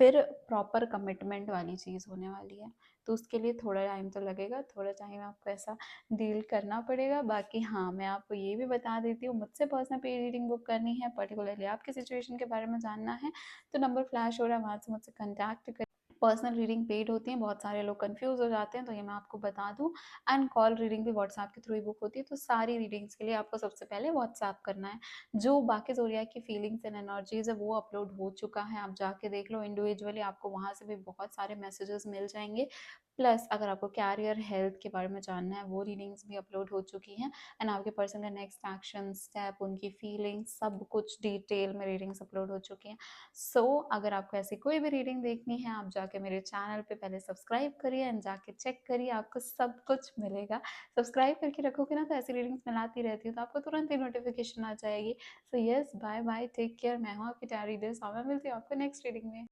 फिर प्रॉपर कमिटमेंट वाली चीज़ होने वाली है। तो उसके लिए थोड़ा टाइम तो लगेगा, थोड़ा टाइम आपको ऐसा डील करना पड़ेगा। बाकी हाँ, मैं आपको ये भी बता देती हूँ, मुझसे पर्सनल पे रीडिंग बुक करनी है, पर्टिकुलरली आपकी सिचुएशन के बारे में जानना है, तो नंबर फ्लैश हो रहा है, वहाँ से मुझसे कॉन्टैक्ट कर। पर्सनल रीडिंग पेड होती है, बहुत सारे लोग कंफ्यूज हो जाते हैं, तो ये मैं आपको बता दूं। एंड कॉल रीडिंग भी व्हाट्सएप के थ्रू ही बुक होती है। तो सारी रीडिंग्स के लिए आपको सबसे पहले व्हाट्सएप करना है। जो बाकी ज़ोडिएक की फीलिंग्स एंड एनर्जीज है वो अपलोड हो चुका है, आप जाके देख लो इंडिविजुअली, आपको वहाँ से भी बहुत सारे मैसेजेस मिल जाएंगे। प्लस अगर आपको कैरियर हेल्थ के बारे में जानना है वो रीडिंग्स भी अपलोड हो चुकी हैं। एंड आपके पर्सन का नेक्स्ट एक्शन स्टेप, उनकी फीलिंग्स, सब कुछ डिटेल में रीडिंग्स अपलोड हो चुकी हैं। सो अगर आपको ऐसी कोई भी रीडिंग देखनी है, आप जाके मेरे चैनल पे पहले सब्सक्राइब करिए एंड जाके चेक करिए, आपको सब कुछ मिलेगा। सब्सक्राइब करके रखोगे ना तो ऐसी रीडिंग्स मैं लाती रहती हूँ, तो आपको तुरंत ही नोटिफिकेशन आ जाएगी। So yes, bye bye, take care. मैं हूँ आपकी टैरी रीडर, मैं मिलती हूँ आपको नेक्स्ट रीडिंग में।